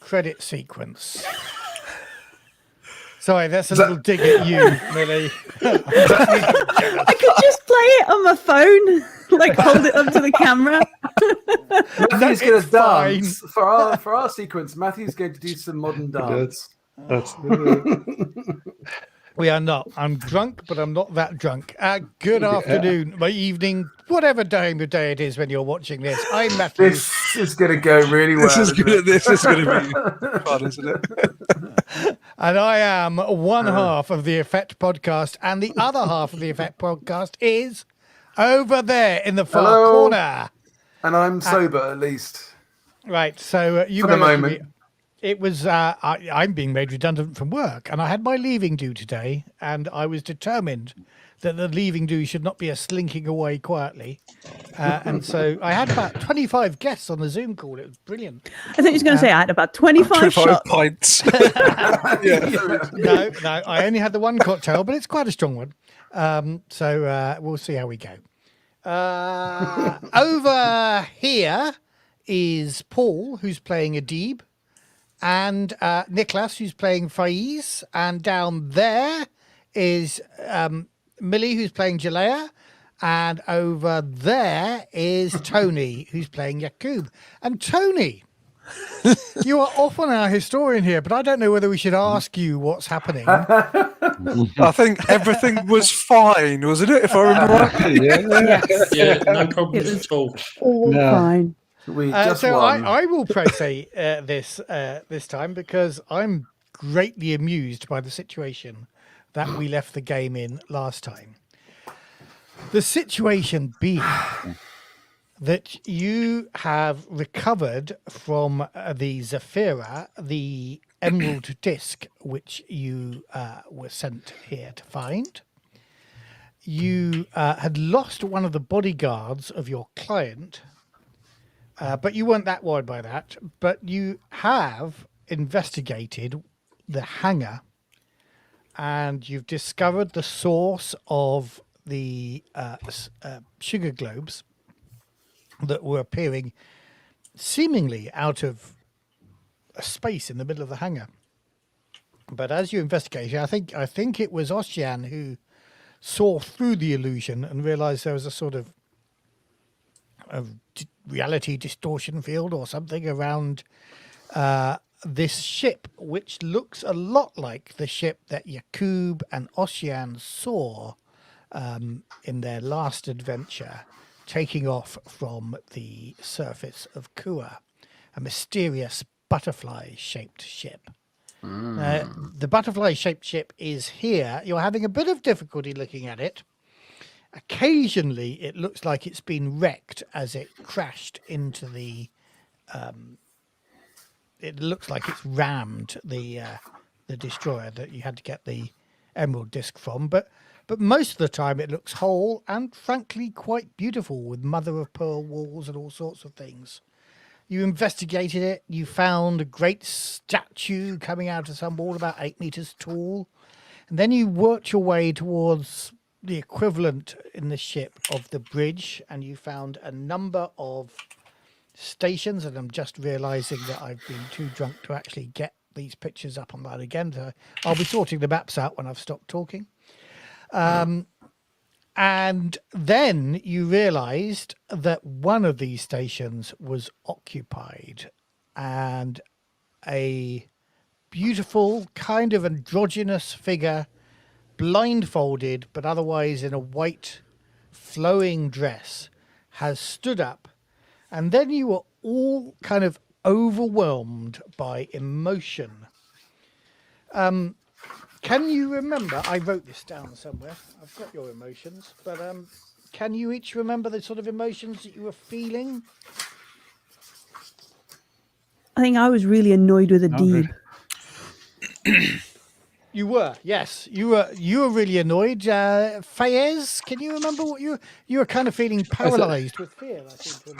credit sequence. Sorry, that's a little dig at you, Millie. I could just play it on my phone, like hold it up to the camera. Matthew's going to fine. dance for our sequence. Matthew's going to do some modern dance. That's We are not. I'm drunk, but I'm not that drunk. Good afternoon, my evening, whatever time of day it is when you're watching this. I'm Matthew. This is going to go really well. This is going to be fun, isn't it? And I am one half of the Effect Podcast, and the other half of the Effect Podcast is over there in the far corner. And I'm sober, at least. Right, so you For the moment. It was, I'm being made redundant from work, and I had my leaving due today, and I was determined that the leaving due should not be a slinking away quietly. And so I had about 25 guests on the Zoom call. It was brilliant. I thought you was going to say I had about 25 shots. pints. No, I only had the one cocktail, but it's quite a strong one. So we'll see how we go. Over here is Paul, who's playing Adib, and Nicholas, who's playing Faiz, and down there is Millie, who's playing Jalea, and over there is Tony, who's playing Yaquob. And Tony, you are often our historian here, but I don't know whether we should ask you what's happening. I think everything was fine, wasn't it? If I remember right. Yeah, no problems at all. All fine. We just so won. I will say this time because I'm greatly amused by the situation that we left the game in last time. The situation being that you have recovered from the Zafirah the emerald disc which you were sent here to find. You had lost one of the bodyguards of your client. But you weren't that worried by that. But you have investigated the hangar, and you've discovered the source of the sugar globes that were appearing seemingly out of a space in the middle of the hangar. But as you investigated, I think it was Oshian who saw through the illusion and realized there was a sort of reality distortion field or something around this ship, which looks a lot like the ship that Yaquob and Oshian saw in their last adventure, taking off from the surface of Kua, a mysterious butterfly-shaped ship. The butterfly-shaped ship is here. You're having a bit of difficulty looking at it. Occasionally, it looks like it's been wrecked as it crashed into the. It looks like it's rammed the destroyer that you had to get the emerald disc from, but most of the time it looks whole and frankly quite beautiful with mother of pearl walls and all sorts of things. You investigated it. You found a great statue coming out of some wall about 8 meters tall, and then you worked your way towards the equivalent in the ship of the bridge, and you found a number of stations, and I'm just realizing that I've been too drunk to actually get these pictures up on that again, so I'll be sorting the maps out when I've stopped talking. And then you realized that one of these stations was occupied, and a beautiful kind of androgynous figure, blindfolded but otherwise in a white flowing dress, has stood up, and then you were all kind of overwhelmed by emotion. Can you remember, I wrote this down somewhere, I've got your emotions, but can you each remember the sort of emotions that you were feeling? I think I was really annoyed with Adib. You were, yes. You were really annoyed. Faiz, can you remember what you were kind of feeling paralyzed with fear, I seem to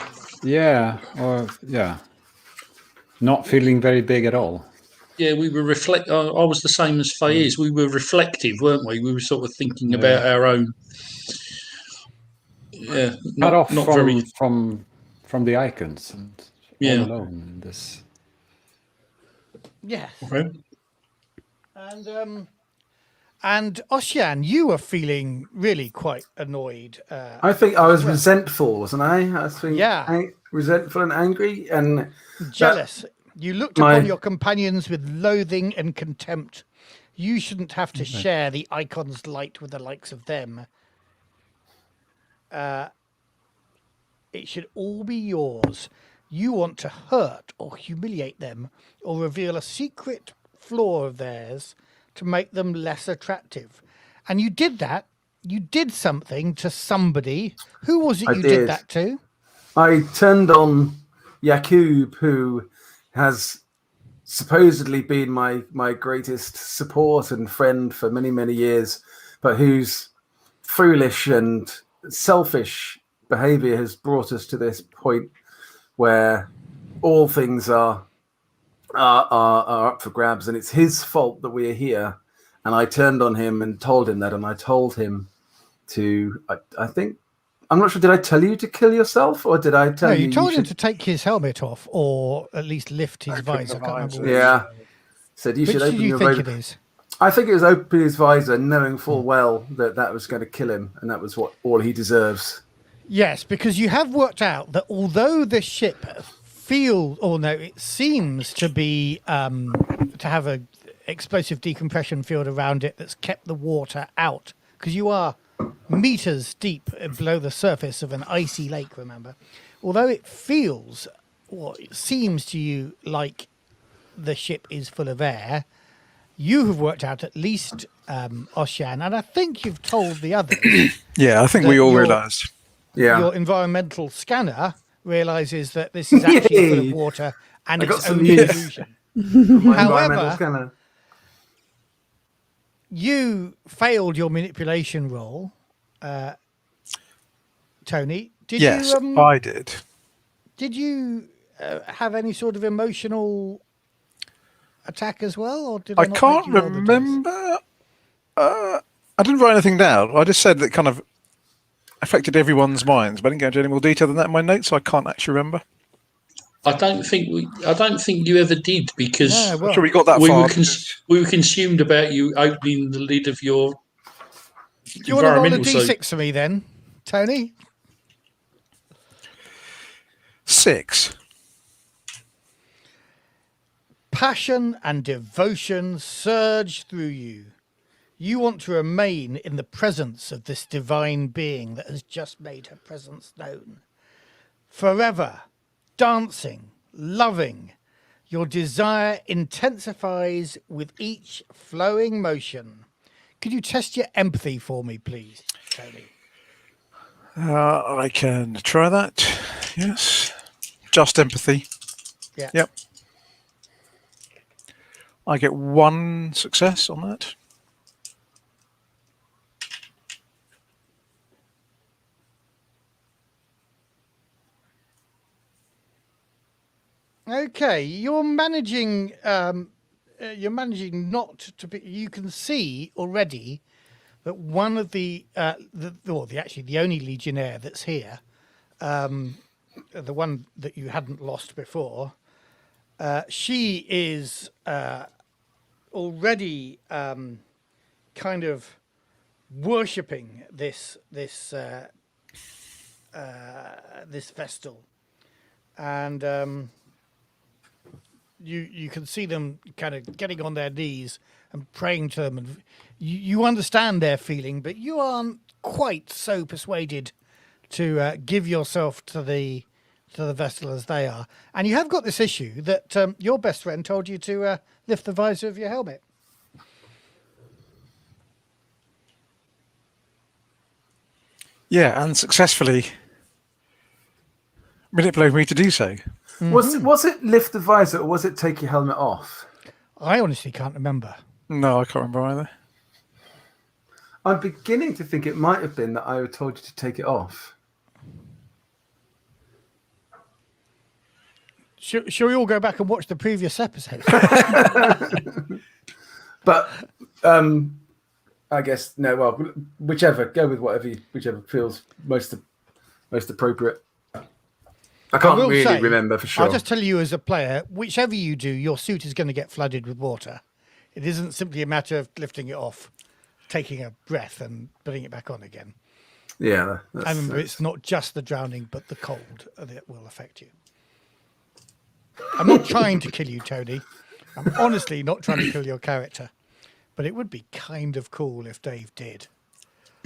remember. Yeah. Not feeling very big at all. Yeah, we were I was the same as Faiz. We were reflective, weren't we? We were sort of thinking about our own. Yeah, Cut off not from, very from the icons and all alone in this. Yes. Okay. And Oshian, you were feeling really quite annoyed. I think I was well. resentful, wasn't I? I was feeling Yeah. resentful and angry, and Jealous. You looked upon your companions with loathing and contempt. You shouldn't have to share the icon's light with the likes of them. It should all be yours. You want to hurt or humiliate them or reveal a secret flaw of theirs to make them less attractive. And you did that. You did something to somebody. Who was it I you did. did that to? I turned on Yaquob, who has supposedly been my greatest support and friend for many, many years, but whose foolish and selfish behavior has brought us to this point where all things are up for grabs, and it's his fault that we are here. And I turned on him and told him that, and I told him to, I think, I'm not sure, did I tell you to kill yourself, or did I tell you? No, you told him to take his helmet off, or at least lift his visor. I can't remember which. Yeah. Said you Which should do open you your think visor. it is? I think it was open his visor, knowing full well that that was going to kill him, and that was what all he deserves. Yes, because you have worked out that although the ship it seems to be to have a explosive decompression field around it that's kept the water out, because you are meters deep below the surface of an icy lake, remember? Although it feels, or it seems to you like the ship is full of air, you have worked out at least, Oshian, and I think you've told the others. Yeah, I think we all realised. Yeah. Your environmental scanner realizes that this is actually full of water and I got it's some only news. illusion. My However, environmental scanner. You failed your manipulation roll, Tony. Did Yes, you? I did. Did you have any sort of emotional attack as well, or did I not can't make you roll the dice? remember. I didn't write anything down. I just said that kind of affected everyone's minds, but I didn't go into any more detail than that in my notes, so I can't actually remember. I don't think you ever did, because No, well, I'm sure we got that we far. we were consumed about you opening the lid of your do you want to roll a environmental suit. d6 for me then, Tony? 6. Passion and devotion surge through you. You want to remain in the presence of this divine being that has just made her presence known. Forever, dancing, loving, your desire intensifies with each flowing motion. Could you test your empathy for me, please, Tony? I can try that. Yes. Just empathy. Yeah. Yep. I get 1 success on that. Okay, you're managing not to be. You can see already that one of the only legionnaire that's here, the one that you hadn't lost before, she is already kind of worshipping this Vestal, and you can see them kind of getting on their knees and praying to them, and you understand their feeling, but you aren't quite so persuaded to give yourself to the Vestal as they are. And you have got this issue that your best friend told you to lift the visor of your helmet. Yeah, and successfully manipulated me to do so. Was it lift the visor, or was it take your helmet off? I honestly can't remember. No, I can't remember either. I'm beginning to think it might have been that I told you to take it off. Shall we all go back and watch the previous episode? But I guess no. Well, whichever. Go with whichever feels most appropriate. I can't will really say, remember for sure. I'll just tell you as a player, whichever you do, your suit is going to get flooded with water. It isn't simply a matter of lifting it off, taking a breath and putting it back on again. Yeah. I remember it's not just the drowning, but the cold that will affect you. I'm not trying to kill you, Tony. I'm honestly not trying to kill your character. But it would be kind of cool if Dave did.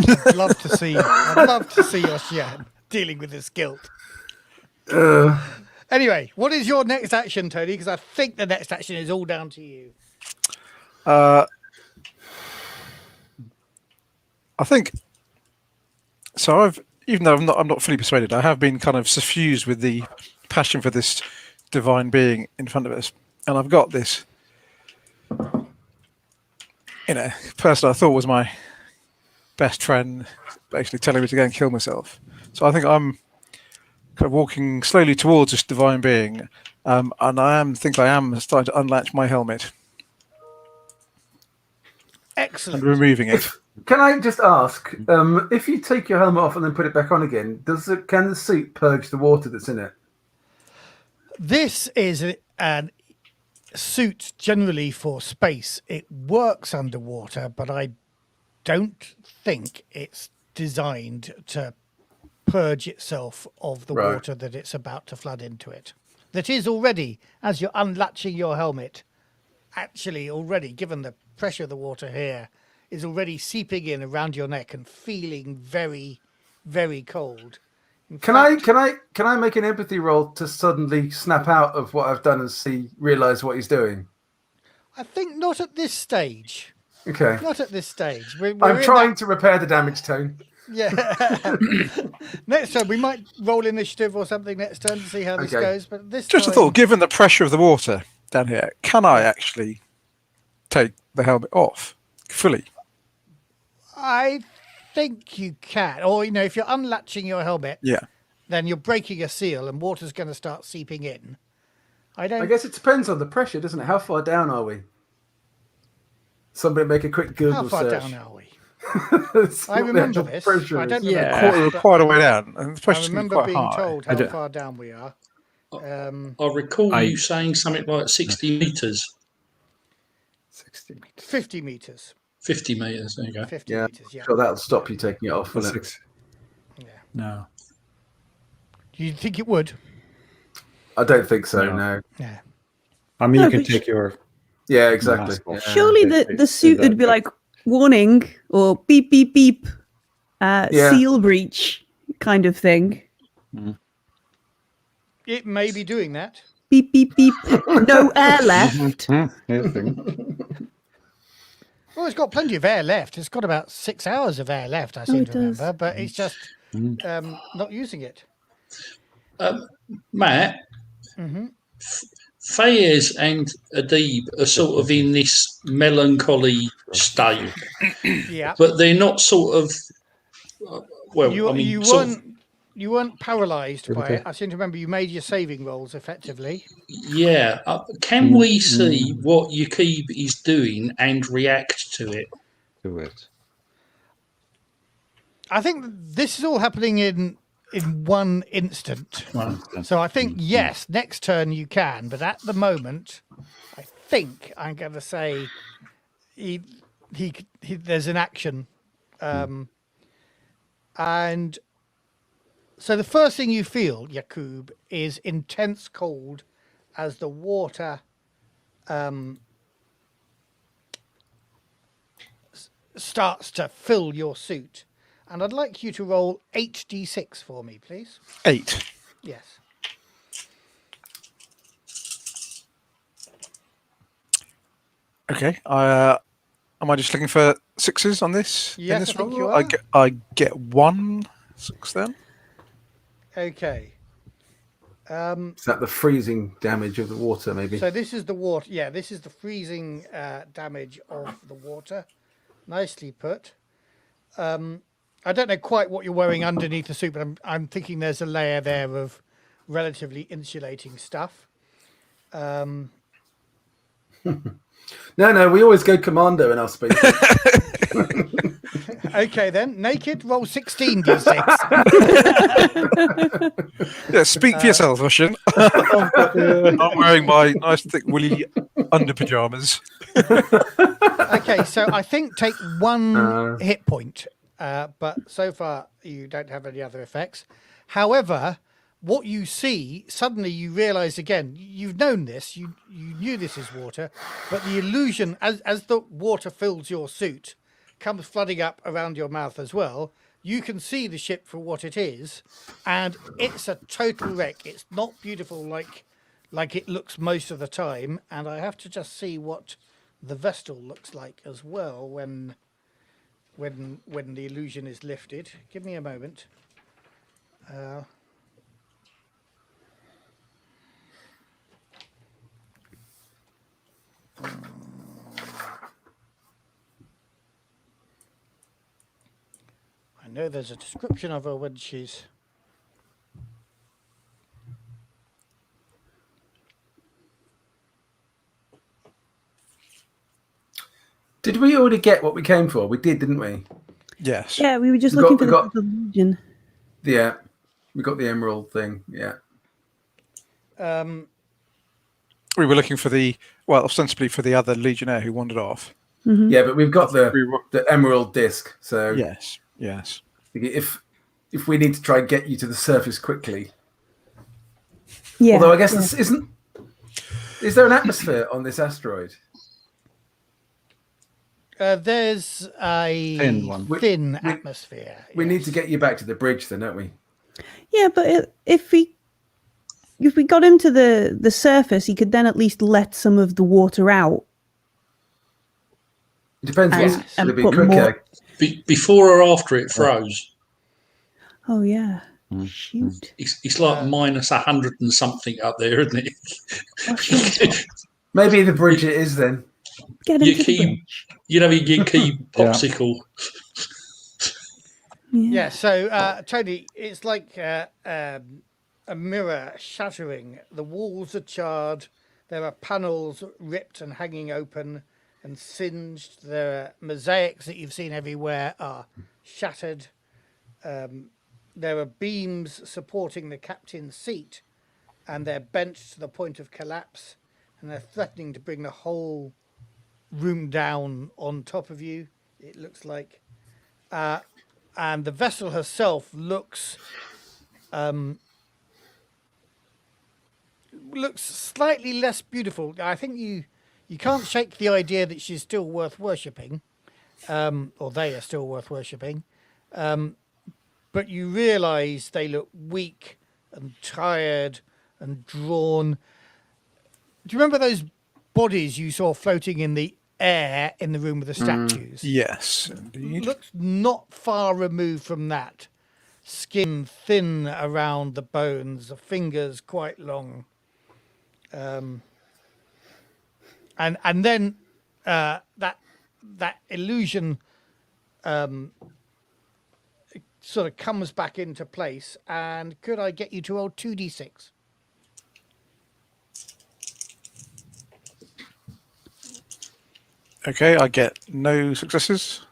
I'd love to see Oshian dealing with his guilt. Anyway, what is your next action, Tony? Because I think the next action is all down to you. I think so. Even though I'm not fully persuaded, I have been kind of suffused with the passion for this divine being in front of us, and I've got this, person I thought was my best friend, basically telling me to go and kill myself. So I think I'm kind of walking slowly towards this divine being, and I am starting to unlatch my helmet Excellent. and removing it. Can I just ask, if you take your helmet off and then put it back on again, can the suit purge the water that's in it? This is an suit generally for space. It works underwater, but I don't think it's designed to purge itself of the Right. water that it's about to flood into it. That is already, as you're unlatching your helmet, actually already, given the pressure of the water here, is already seeping in around your neck and feeling very, very cold. In Can I make an empathy roll to suddenly snap out of what I've done and realize what he's doing? I think not at this stage. Okay. Not at this stage. We're I'm in trying to repair the damage, Tone. Yeah. Next turn, we might roll initiative or something next turn to see how this Okay. goes. But this Just a time, thought, given the pressure of the water down here, can I actually take the helmet off fully? I think you can. Or, if you're unlatching your helmet, Yeah. then you're breaking a seal and water's going to start seeping in. I guess it depends on the pressure, doesn't it? How far down are we? Somebody make a quick Google How far search. down are we? It's I what the remember actual this. pressure I is. don't Yeah. remember. We're but quite a way down, and I especially it's remember quite being high. told I how don't- far down we are. I recall I- you saying something like 60 metres, 60 meters. 50 metres. 50 metres. There you go. 50 Yeah. metres, yeah. Sure, that'll stop you taking it off, won't it? 6. Yeah. No. Do you think it would? I don't think so, No. no. Yeah. I mean, No, you can but take your Yeah, exactly. mask off. Yeah. Surely They the say suit that, would be but- like warning or beep beep beep, Yeah. seal breach kind of thing. It may be doing that. Beep beep beep. No air left. Yeah, thing. Well, it's got plenty of air left. It's got about 6 hours of air left, I seem it to does. remember, but it's just not using it. Matt, Fayez and Adib are sort of in this melancholy state, Yeah. but they're not sort of. Well, You, I mean, you sort of- weren't you weren't paralysed by Okay. it. I seem to remember you made your saving rolls effectively. yeah. Can we see what Yaquob is doing and react to it? Do it. I think this is all happening in one instant. So I think yes, next turn you can, but at the moment, I think I'm going to say he there's an action, and so the first thing you feel, Yaquob, is intense cold as the water starts to fill your suit. And I'd like you to roll 8d6 for me, please. 8. Yes. Okay. Am I just looking for 6s on this? Yes, in this I think roll? you are. I get 1 6 then. Okay. Is that the freezing damage of the water, maybe? So this is the water. Yeah, this is the freezing damage of the water. Nicely put. I don't know quite what you're wearing underneath the suit, but I'm thinking there's a layer there of relatively insulating stuff. No, we always go commando in our space. Okay, then. Naked, roll 16 d6. Yeah, speak for yourself, Oshian. I'm wearing my nice thick woolly under pajamas. Okay, so I think take one hit point, but so far you don't have any other effects. However, what you see, suddenly you realize again, you've known this, you knew this is water, but the illusion, as the water fills your suit, comes flooding up around your mouth as well. You can see the ship for what it is, and it's a total wreck. It's not beautiful like it looks most of the time, and I have to just see what the Vestal looks like as well when the illusion is lifted. Give me a moment. I know there's a description of her when she's... Did we already get what we came for? We did, didn't we? Yes. Yeah, we were just We looking got- for we the got- illusion. Yeah. We got the emerald thing. Yeah. We were looking for ostensibly for the other legionnaire who wandered off. Yeah, but we've got We were- the emerald disc. So Yes. Yes. if we need to try and get you to the surface quickly. Yeah. Although I guess yeah. this isn't. Is there an atmosphere on this asteroid? There's a Thin one. thin atmosphere. We yes. need to get you back to the bridge, then, don't we? Yeah, but if we got him to the surface, he could then at least let some of the water out. It depends And- what's and going to be put quicker. more- Before or after it froze. Oh yeah. Shoot. It's like minus 100 and something up there, isn't it? Oshian, Maybe the bridge it is then. get him Your to the key, bridge. your key popsicle. Yeah, so Tony, it's like a mirror shattering. The walls are charred. There are panels ripped and hanging open and singed. The mosaics that you've seen everywhere are shattered. There are beams supporting the captain's seat, and they're bent to the point of collapse, and they're threatening to bring the whole room down on top of you, it looks like. And the vessel herself looks slightly less beautiful. I think you can't shake the idea that she's still worth worshipping, or they are still worth worshipping. But you realise they look weak and tired and drawn. Do you remember those bodies you saw floating in the air in the room with the statues? Yes, indeed. Looks not far removed from that. Skin thin around the bones, the fingers quite long. And then that illusion sort of comes back into place. And could I get you to roll 2d6? Okay, I get no successes.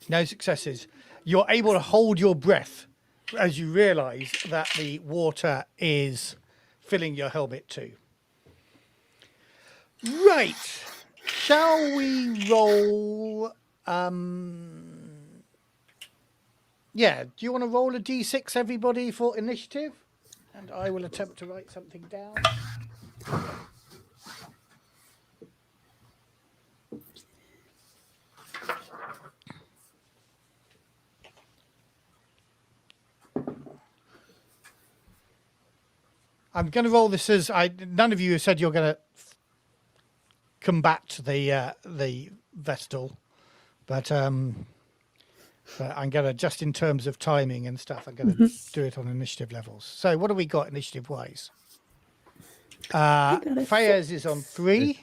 No successes. You're able to hold your breath as you realise that the water is filling your helmet too. Right. Shall we roll? Yeah. Do you want to roll a d6, everybody, for initiative? And I will attempt to write something down. I'm going to roll this as none of you have said you're going to combat the Vestal, but I'm going to, just in terms of timing and stuff, I'm going to do it on initiative levels. So what do we got initiative wise? Fayez is on 3.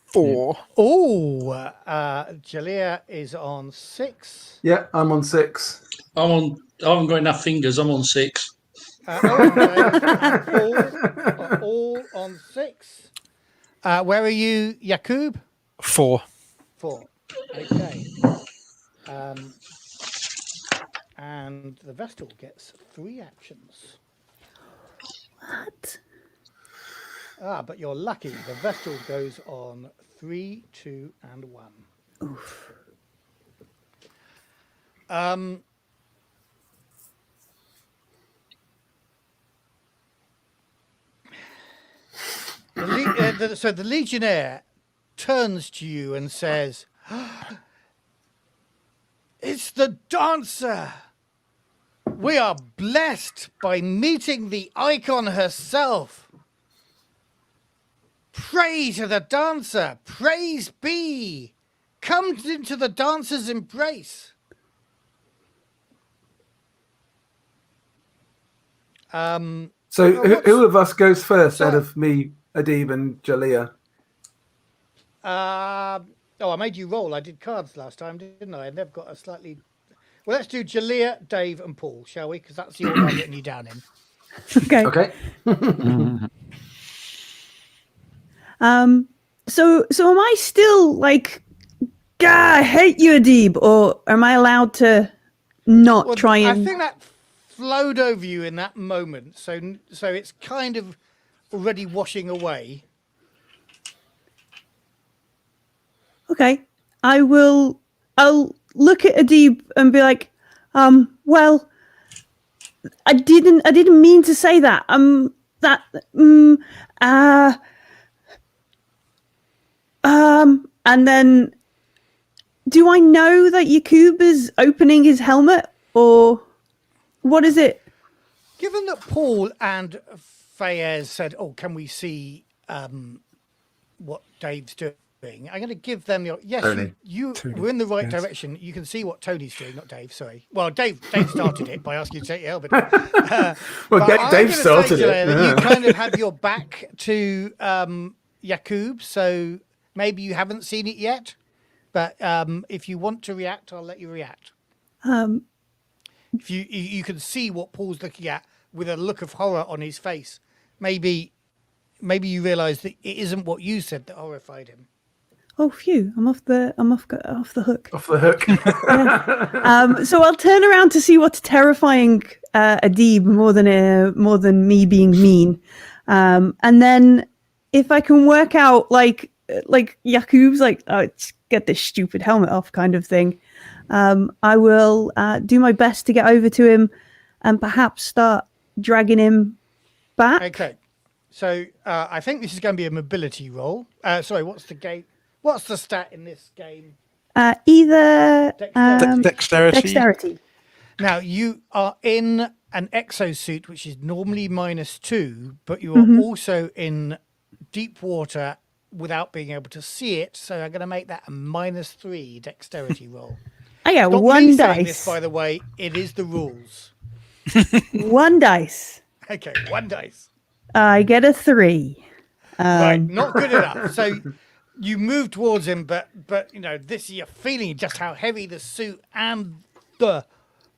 4. Oh, Jalea is on 6. Yeah, I'm on 6. I haven't got enough fingers. I'm on 6. Okay. And Paul are all on 6. Where are you, Yaquob? 4. 4. Okay. and the Vestal gets 3 actions. What? But you're lucky. The Vestal goes on 3, 2, and 1. Oof. So the Legionnaire turns to you and says, "It's the dancer! We are blessed by meeting the icon herself. Pray to the dancer! Praise be! Come into the dancer's embrace." So who of us goes first out of me, Adib, and Jalea? I made you roll. I did cards last time, didn't I? And they've got a slightly... Well, let's do Jalea, Dave, and Paul, shall we? Because that's the order I've written you down in. Okay. Okay. So am I still like, I hate you, Adib, or am I allowed to not try and? I think that flowed over you in that moment, so it's kind of already washing away. Okay, I'll look at Adib and be like, well, I didn't mean to say that. And then, do I know that Yaquob is opening his helmet, or what is it? Given that Paul and Fayez said, "Oh, can we see what Dave's doing?" I'm going to give them the yes. Tony. We're in the right direction. You can see what Tony's doing, not Dave. Sorry. Well, Dave started it by asking you to take your helmet. Well, Dave started it. That you kind of have your back to Yaquob, so maybe you haven't seen it yet. But if you want to react, I'll let you react. If you can see what Paul's looking at with a look of horror on his face, maybe you realise that it isn't what you said that horrified him. Oh, phew! I'm off the hook. Off the hook. Yeah. So I'll turn around to see what's terrifying Adib more than me being mean, and then if I can work out like Yaquob's like, oh, get this stupid helmet off kind of thing, I will do my best to get over to him and perhaps start dragging him back. Okay, so I think this is going to be a mobility roll. Sorry, what's the game? What's the stat in this game? Either Dexterity. Dexterity. Now, you are in an exosuit, which is normally -2, but you are also in deep water without being able to see it. So I'm going to make that a -3 dexterity roll. I get Stop one me saying dice. this, by the way, it is the rules. One dice. Okay, 1 dice. I get a 3. Right, not good enough. So you move towards him, but you're feeling just how heavy the suit and the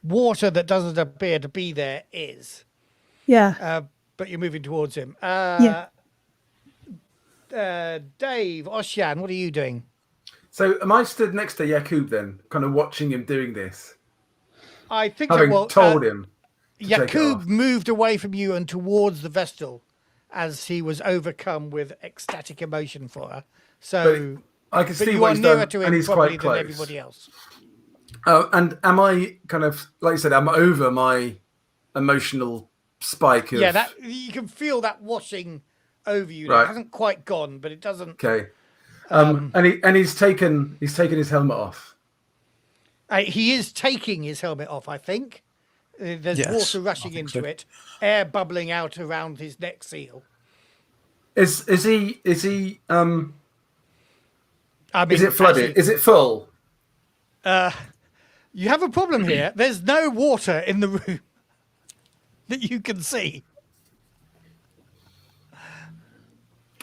water that doesn't appear to be there is. Yeah. But you're moving towards him. Yeah. Dave, Oshian, what are you doing? So am I stood next to Yaquob then, kind of watching him doing this? I think Having told him. Yaquob moved away from you and towards the Vestal as he was overcome with ecstatic emotion for her. So I can see you what are he's nearer done, to and him he's probably quite than close. everybody else. And am I kind of, like you said, I'm over my emotional spike of... Yeah, that you can feel that washing over you. Right. It hasn't quite gone, but it doesn't. Okay. And he's taken his helmet off. He is taking his helmet off, I think. There's Yes, water rushing I think into so. it, air bubbling out around his neck seal. Is he I mean, is it flooded? actually, Is it full? you have a problem here. There's no water in the room that you can see.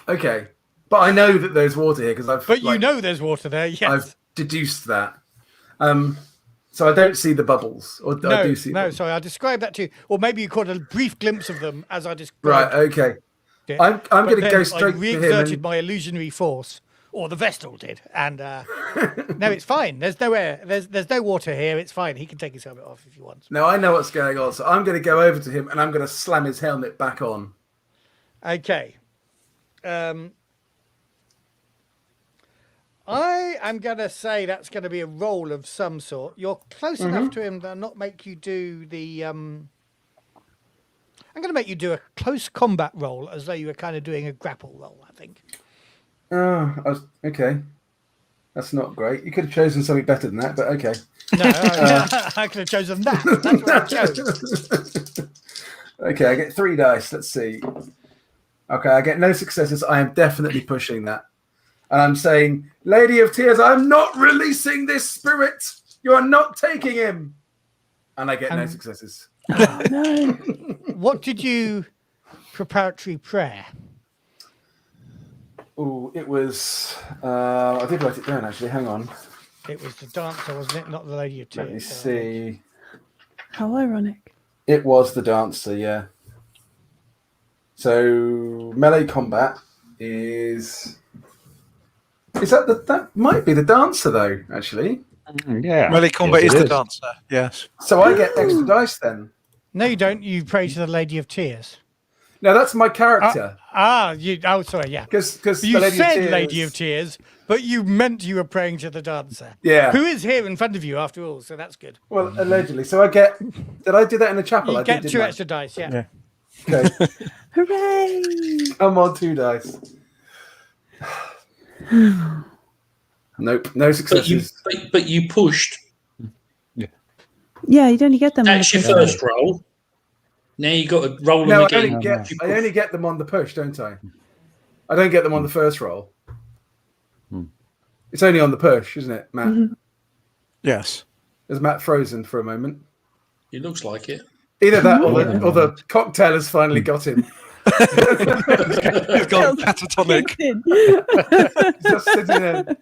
Okay. But I know that there's water here because I've... But you know there's water there, yes. I've deduced that. So I don't see the bubbles. Or I do see them. Sorry, I'll describe that to you. Or maybe you caught a brief glimpse of them as I Right, described okay. it. I'm But going to then go straight I to him. re-exerted my illusionary force or the Vestal did. And no, it's fine. There's no air. There's no water here. It's fine. He can take his helmet off if he wants. Now I know what's going on, so I'm going to go over to him and I'm going to slam his helmet back on. Okay. I am going to say that's going to be a roll of some sort. You're close enough to him to not make you do the... I'm going to make you do a close combat roll as though you were kind of doing a grapple roll, I think. Oh, okay. That's not great. You could have chosen something better than that, but okay. No, I could have chosen that. That's what I chose. Okay, I get 3 dice. Let's see. Okay, I get no successes. I am definitely pushing that. And I'm saying, Lady of Tears, I'm not releasing this spirit. You are not taking him. And I get no successes. Oh, no. What did you preparatory prayer? Oh, it was... I did write it down, actually. Hang on. It was the dancer, wasn't it? Not the Lady of Tears. Let me see. How ironic. It was the dancer, yeah. So, melee combat is... Is that might be the dancer, though, actually. Yeah. Melee combat Yes, is it the dancer. Yes. So I get extra dice then. No, you don't. You pray to the Lady of Tears. No, that's my character. Oh, sorry, yeah. Because You said Lady of Tears, but you meant you were praying to the dancer. Yeah. Who is here in front of you, after all, so that's good. Well, allegedly. So I get... Did I do that in the chapel? You I get did, 2 didn't I? extra dice, yeah. Yeah. Okay. Hooray! I'm on 2 dice. Nope, no successes. But you pushed. Yeah, you'd only get them. That's your first roll. Now you got to roll them No, again. I only get them on the push, don't I? I don't get them on the first roll. It's only on the push, isn't it, Matt? Mm-hmm. Yes. Is Matt frozen for a moment? It looks like it. Either that or the cocktail has finally got him. He's gone catatonic. He's just sitting there.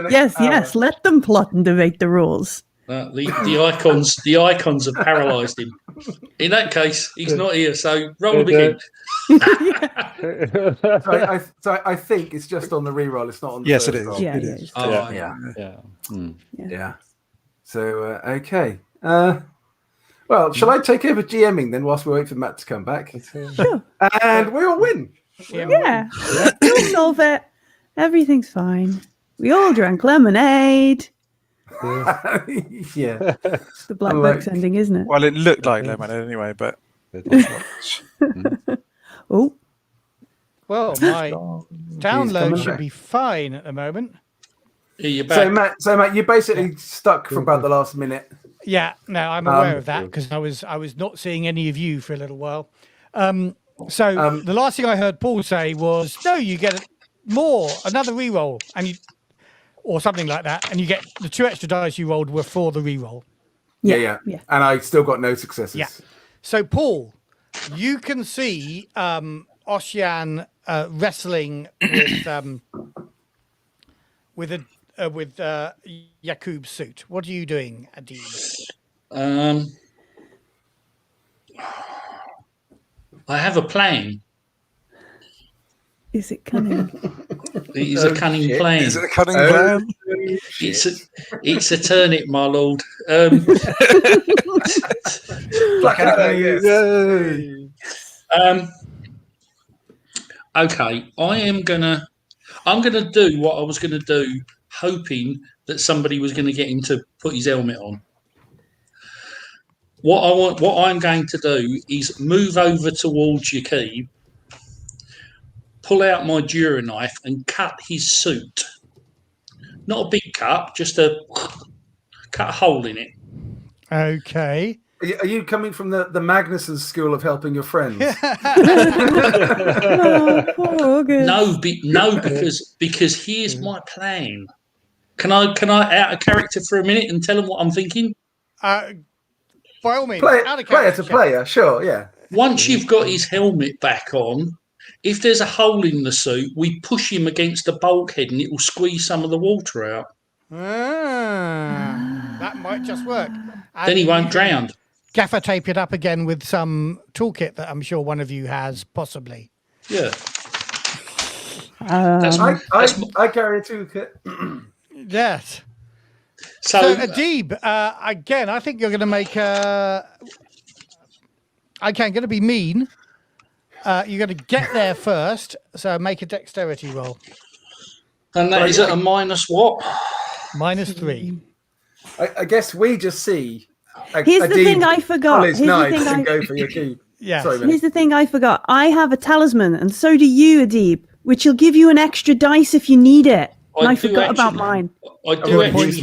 Yes. Let them plot and debate the rules. The icons have paralysed him. In that case, he's not here. So roll them again. So I think it's just on the reroll. It's not on the Yes, it first is. roll. Yeah, It yeah. is. Oh, Yeah. So, okay. Well, shall I take over GMing then whilst we wait for Matt to come back? Sure. And we all win. Yeah. We'll solve it. Everything's fine. We all drank lemonade. Yeah. The Black Unlike- Book's ending, isn't it? Well, it looked like lemonade anyway, but Oh, Well, my download coming should back. be fine at the moment. Here you're back. So Matt, you basically stuck for about the last minute. Yeah, no, I'm aware of that because I was not seeing any of you for a little while. So the last thing I heard Paul say was, "No, you get another reroll, or something like that, and you get the 2 extra dice you rolled were for the reroll." Yeah. And I still got no successes. Yeah. So Paul, you can see Oshian wrestling with Yaquob's suit. What are you doing, Adib? I have a plan. is it cunning? It is a cunning plan. is it a cunning plan? It's a turnip, my lord. Okay, I'm gonna do what I was gonna do, hoping that somebody was gonna get him to put his helmet on. What I'm going to do is move over towards Yaquob, pull out my Dura knife and cut his suit. Not a big cut, just cut a hole in it. Okay. Are you coming from the Magnuson school of helping your friends? Oh, poor August. No, because here's my plan. Can I out of character for a minute and tell them what I'm thinking? By all means, Player out of to character, player, sure, yeah. Once you've got his helmet back on, if there's a hole in the suit, we push him against the bulkhead and it will squeeze some of the water out. That might just work. And Then he won't you can drown. Gaffer tape it up again with some toolkit that I'm sure one of you has, possibly. Yeah. That's, that's I carry a toolkit. Yes. so. So, Adib, again, I think you're going to make going to be mean. You're going to get there first, so make a dexterity roll. And that is at a minus what? -3. I guess we just see. Here's the thing I forgot. His Here's the knife thing and go for your cube. Yes. Sorry, Here's the thing I forgot. I have a talisman, and so do you, Adib, which will give you an extra dice if you need it. And I forgot about mine. I do actually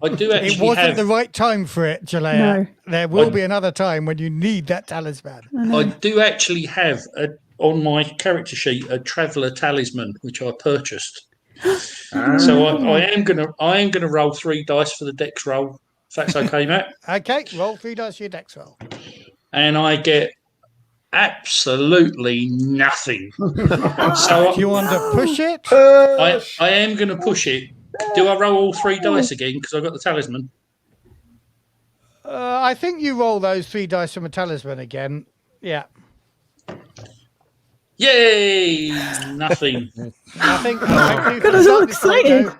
It wasn't the right time for it, Jalea. No. There will be another time when you need that talisman. I do actually have on my character sheet a traveller talisman which I purchased. So I am gonna roll 3 dice for the dex roll, if that's okay, Matt. Okay, roll 3 dice for your dex roll. And I get absolutely nothing. So Do you want to push it? I am going to push it. Do I roll all 3 dice again because I got the talisman? I think you roll those 3 dice from a talisman again. Yeah. Yay! Nothing. Nothing. God, I was all excited.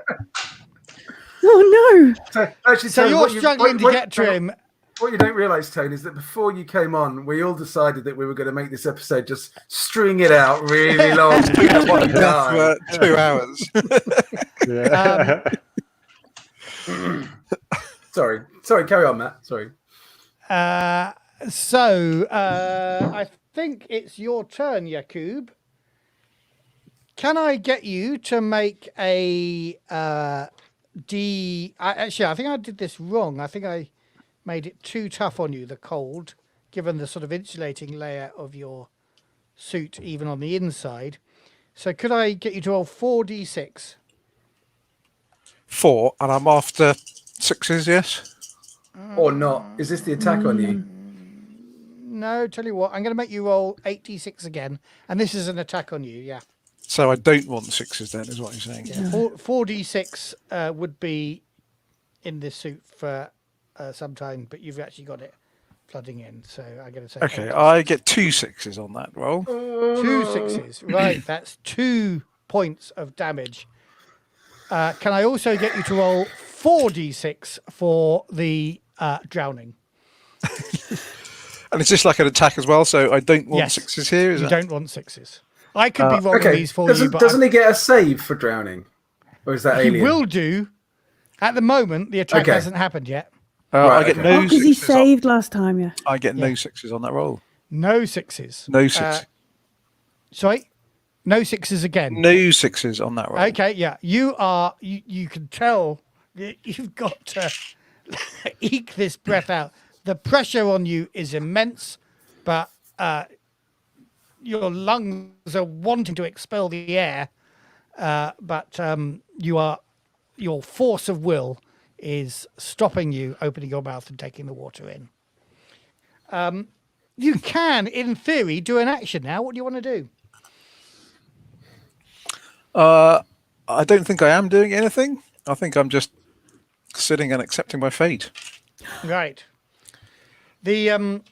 Oh no! So you're struggling to get to him. What you don't realise, Tony, is that before you came on, we all decided that we were going to make this episode just string it out really long. For 2 hours. Sorry, carry on, Matt. Sorry. So I think it's your turn, Yaquob. Can I get you to make a actually, I think I did this wrong. I think I made it too tough on you, the cold, given the sort of insulating layer of your suit, even on the inside. So could I get you to roll 4d6? 4, and I'm after 6s, yes? Or not. Is this the attack on you? No, tell you what, I'm going to make you roll 8d6 again, and this is an attack on you, yeah. So I don't want 6s then, is what you're saying. Yeah. 4d6 would be in this suit for some time, but you've actually got it flooding in, so I'm going to say... Okay, I get 2 6s on that roll. 2 6s, right, that's 2 points of damage. Can I also get you to roll 4d6 for the drowning? And it's just like an attack as well, so I don't want Yes. 6s here, is You it? don't want 6s. I could be rolling these for you, but doesn't he get a save for drowning? Or is that he alien? will do. At the moment, the attack hasn't happened yet. I get no Because he 6s saved last time, yeah. I get no 6s on that roll. No 6s. No 6s. Sorry? No 6s again. No 6s on that roll. Okay, yeah. You can tell you've got to eke this breath out. The pressure on you is immense, but your lungs are wanting to expel the air, but your force of will is stopping you opening your mouth and taking the water in. You can, in theory, do an action now. What do you want to do? I don't think I am doing anything. I think I'm just sitting and accepting my fate. Right. The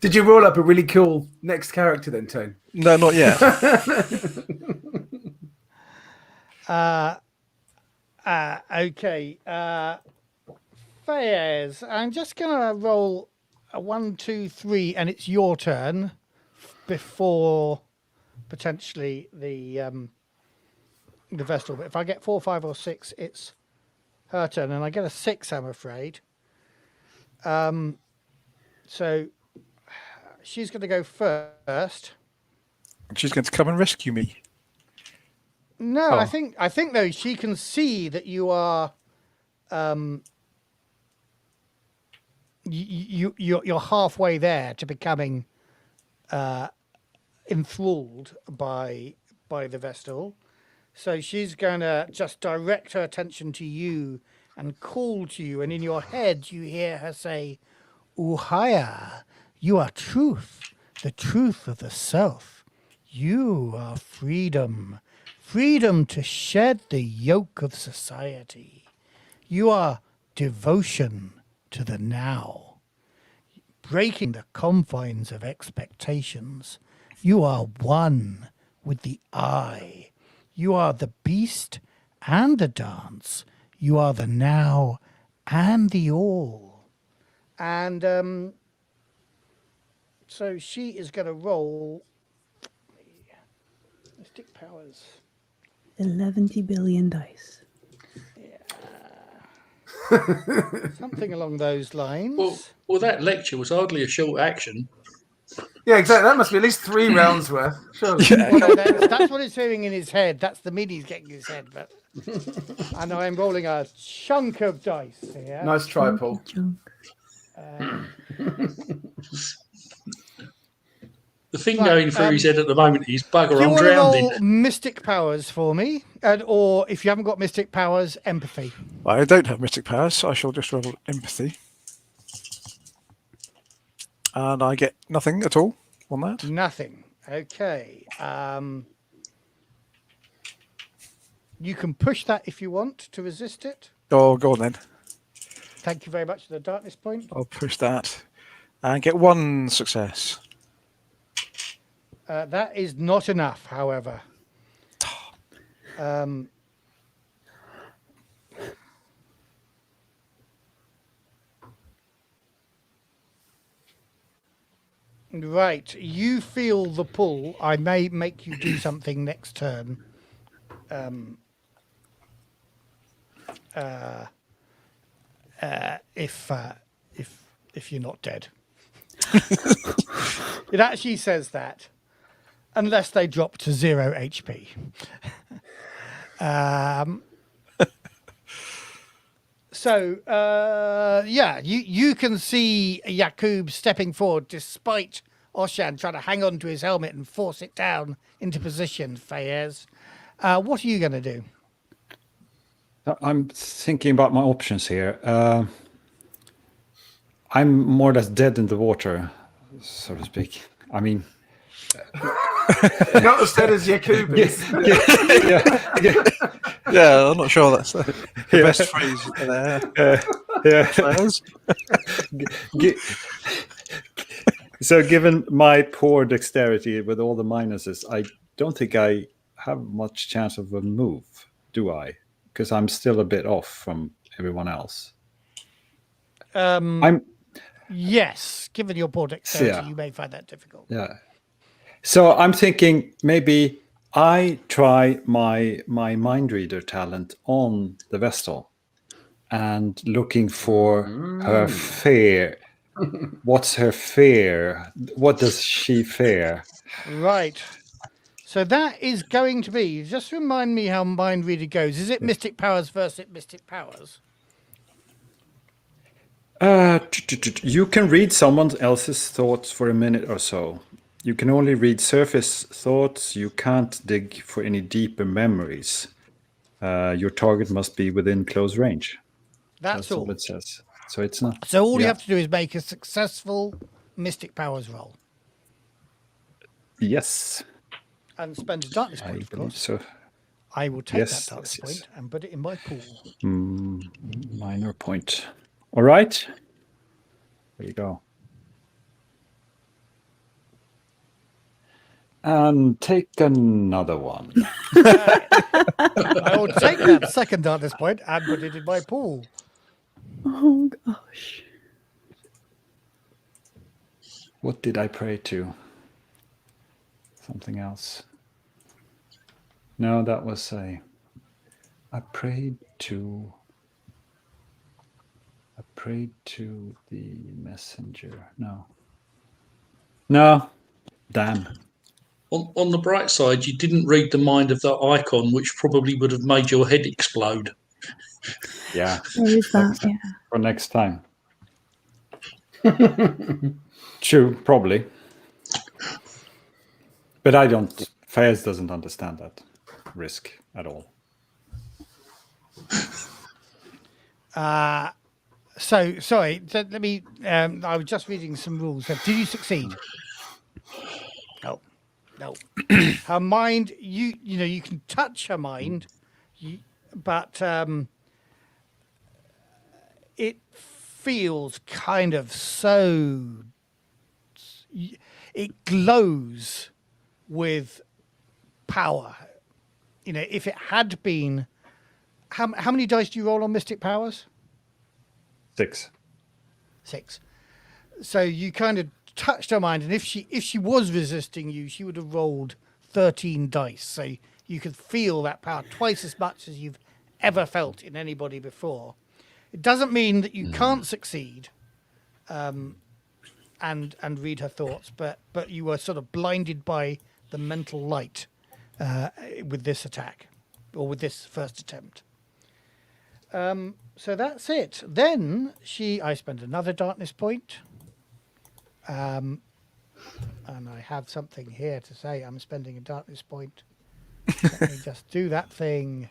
Did you roll up a really cool next character then, Tone? No, not yet. Okay. Fairs. I'm just gonna roll a 1, 2, 3, and it's your turn before potentially the Vestal. But if I get 4, 5, or 6, it's her turn, and I get a 6, I'm afraid. So she's going to go first. She's going to come and rescue me. No, I think though she can see that you are, you're halfway there to becoming enthralled by the Vestal. So she's going to just direct her attention to you and call to you, and in your head you hear her say, "Uhaya, you are truth, the truth of the self. You are freedom, freedom to shed the yoke of society. You are devotion to the now, breaking the confines of expectations. You are one with the I. You are the beast and the dance. You are the now and the all. And so she is going to roll Mystic Powers. 11 billion dice. Something along those lines. Well, that lecture was hardly a short action. Yeah, exactly. That must be at least 3 rounds worth. Surely. Well, no, that's what it's doing in his head. That's the meaning he's getting in his head. But and I'm rolling a chunk of dice here. Nice try, Paul. The thing going through his head at the moment is bugger, Do you I'm want to drowning. roll Mystic Powers for me? Or if you haven't got Mystic Powers, Empathy. I don't have mystic powers, so I shall just roll empathy. And I get nothing at all on that. Nothing. Okay. You can push that if you want to resist it. Oh, go on then. Thank you very much for the darkness point. I'll push that and get 1 success. That is not enough, however. Right, you feel the pull. I may make you do something next turn. If you're not dead. It actually says that, unless they drop to 0 HP. You can see Yaquob stepping forward despite Oshian trying to hang on to his helmet and force it down into position, Fayez. What are you going to do? I'm thinking about my options here. I'm more or less dead in the water, so to speak. I mean, Not as dead as Yaquob is. Yeah, I'm not sure that's the best phrase there. Players. So given my poor dexterity with all the minuses, I don't think I have much chance of a move, do I? Because I'm still a bit off from everyone else. Yes, given your poor dexterity, Yeah. you may find that difficult. Yeah. So I'm thinking maybe I try my mind reader talent on the Vestal and looking for her fear. What's her fear? What does she fear? Right. So that is going to be, just remind me how Mind Reader goes. Is it Mystic Powers versus Mystic Powers? You can read someone else's thoughts for a minute or so. You can only read surface thoughts. You can't dig for any deeper memories. Your target must be within close range. That's all. all it says. So it's not. So all you yeah. have to do is make a successful Mystic Powers roll. Yes, And spend a darkness I point, of believe course. so. I will take Yes, that darkness yes, yes. point and put it in my pool. Minor point. All right. There you go. And take another one. I will take that second darkness point and put it in my pool. Oh gosh. What did I pray to? Something else. No, that was I prayed to the messenger. No. Damn. On the bright side, you didn't read the mind of that icon, which probably would have made your head explode. Yeah. There is that, yeah. For next time. True, probably. But I don't. Fairs doesn't understand that risk at all. So, sorry, let me, I was just reading some rules. Did you succeed? No. Her mind, you know, you can touch her mind, but it feels kind of so, it glows with power if it had been, how many dice do you roll on Mystic Powers? 6. 6. So you kind of touched her mind, and if she was resisting you, she would have rolled 13 dice. So you could feel that power twice as much as you've ever felt in anybody before. It doesn't mean that you can't succeed and read her thoughts, but you were sort of blinded by the mental light with this attack, or with this first attempt. So that's it. Then I spend another darkness point. And I have something here to say I'm spending a darkness point. Let me just do that thing.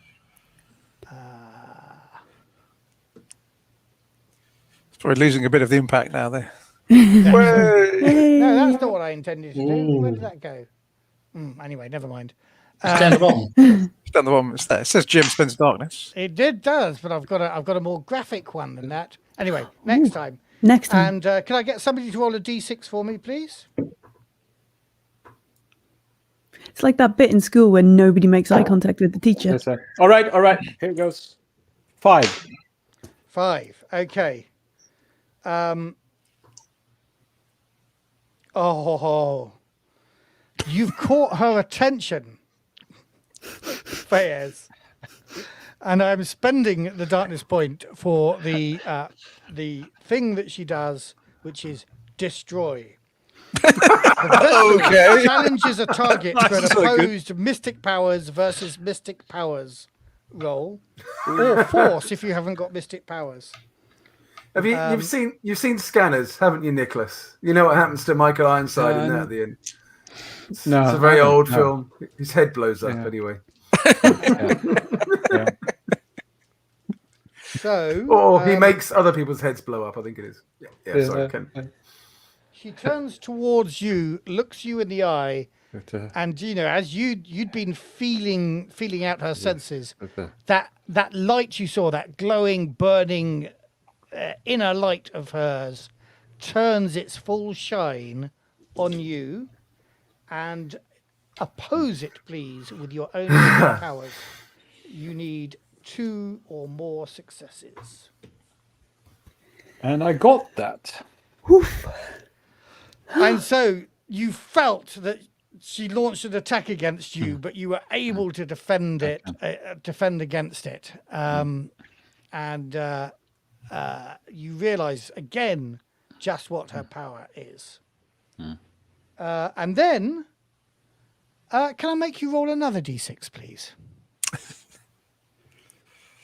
It's probably losing a bit of the impact now there. No, that's not what I intended to do. Where did that go? Anyway, never mind. It's down the bottom. It's down the bottom. It's there. It says Jim spends darkness. It does, but I've got a more graphic one than that. Anyway, next time. Next time. And can I get somebody to roll a d6 for me, please? It's like that bit in school when nobody makes eye contact with the teacher. Yes, sir. All right. Here goes. 5. 5. Okay. You've caught her attention, Fayez, and I'm spending the darkness point for the thing that she does, which is destroy. Okay. Challenges a target to an That's so good. opposed Mystic Powers versus Mystic Powers roll, or Force if you haven't got Mystic Powers. Have you've seen Scanners, haven't you, Nicholas? You know what happens to Michael Ironside in that at the end. It's a very old film. His head blows up anyway. Yeah. So, Or he makes other people's heads blow up, I think it is. Yeah, sorry, Ken. She turns towards you, looks you in the eye, and as you'd been feeling out her senses, that light you saw, that glowing, burning inner light of hers, turns its full shine on you, and oppose it, please, with your own powers. You need 2 or more successes. And I got that. And so you felt that she launched an attack against you, but you were able to defend against it. And you realize again just what her power is. And then, can I make you roll another d6, please?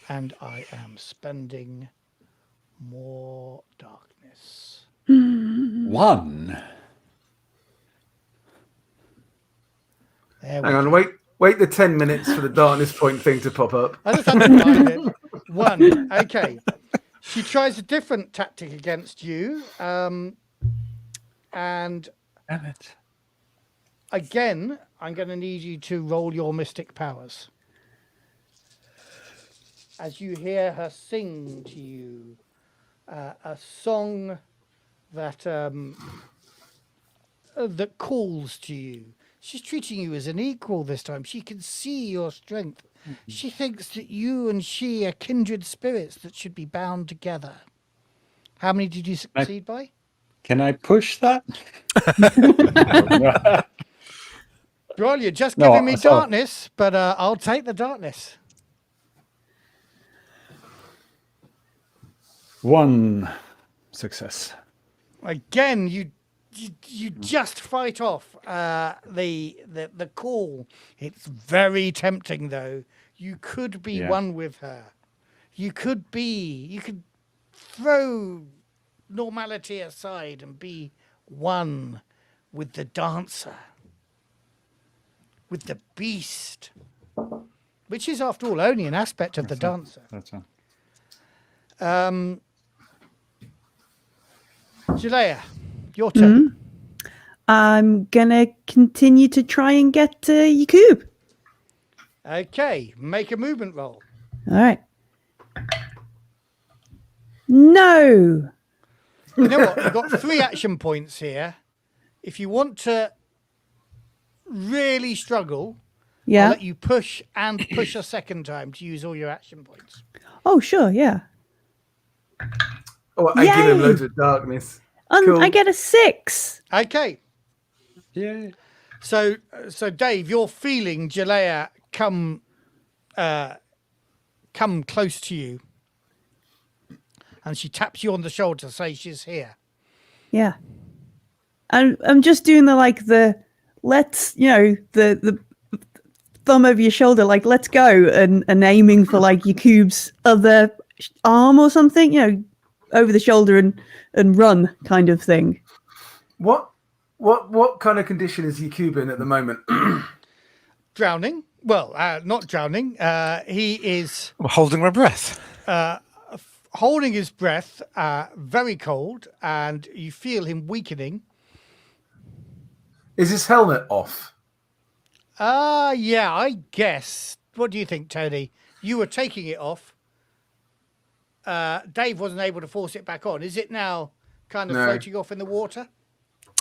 And I am spending more darkness. 1. Hang on, wait the 10 minutes for the darkness point thing to pop up. I just underlined it. 1. Okay. She tries a different tactic against you. And Damn it. again, I'm going to need you to roll your mystic powers. As you hear her sing to you a song that that calls to you. She's treating you as an equal this time. She can see your strength. She thinks that you and she are kindred spirits that should be bound together. How many did you succeed by? Can I push that? Well, you're just giving me darkness, but I'll take the darkness. 1 success. Again, you just fight off the call. It's very tempting, though. You could be one with her. You could throw normality aside and be one with the dancer, with the beast, which is, after all, only an aspect of the dancer. That's all. Jalea, your turn. I'm gonna continue to try and get Yaquob. Okay, make a movement roll. All right. No. You know what? You've got 3 action points here. If you want to really struggle, Yeah. I'll let you push and push a second time to use all your action points. Oh, sure. Yeah. Oh, I give him Yay! loads of darkness. I Cool. get a 6. Okay. Yeah. So Dave, you're feeling Jalea come close to you, and she taps you on the shoulder to say she's here. Yeah. And I'm just doing the thumb over your shoulder, like, let's go, and aiming for like Yaquob's other arm or something, over the shoulder and run kind of thing. What kind of condition is Yaquob in at the moment? Drowning? Well, not drowning. He is I'm holding my breath. holding his breath, very cold, and you feel him weakening. Is his helmet off? Yeah, I guess. What do you think, Tony? You were taking it off. Dave wasn't able to force it back on. Is it now kind of floating off in the water?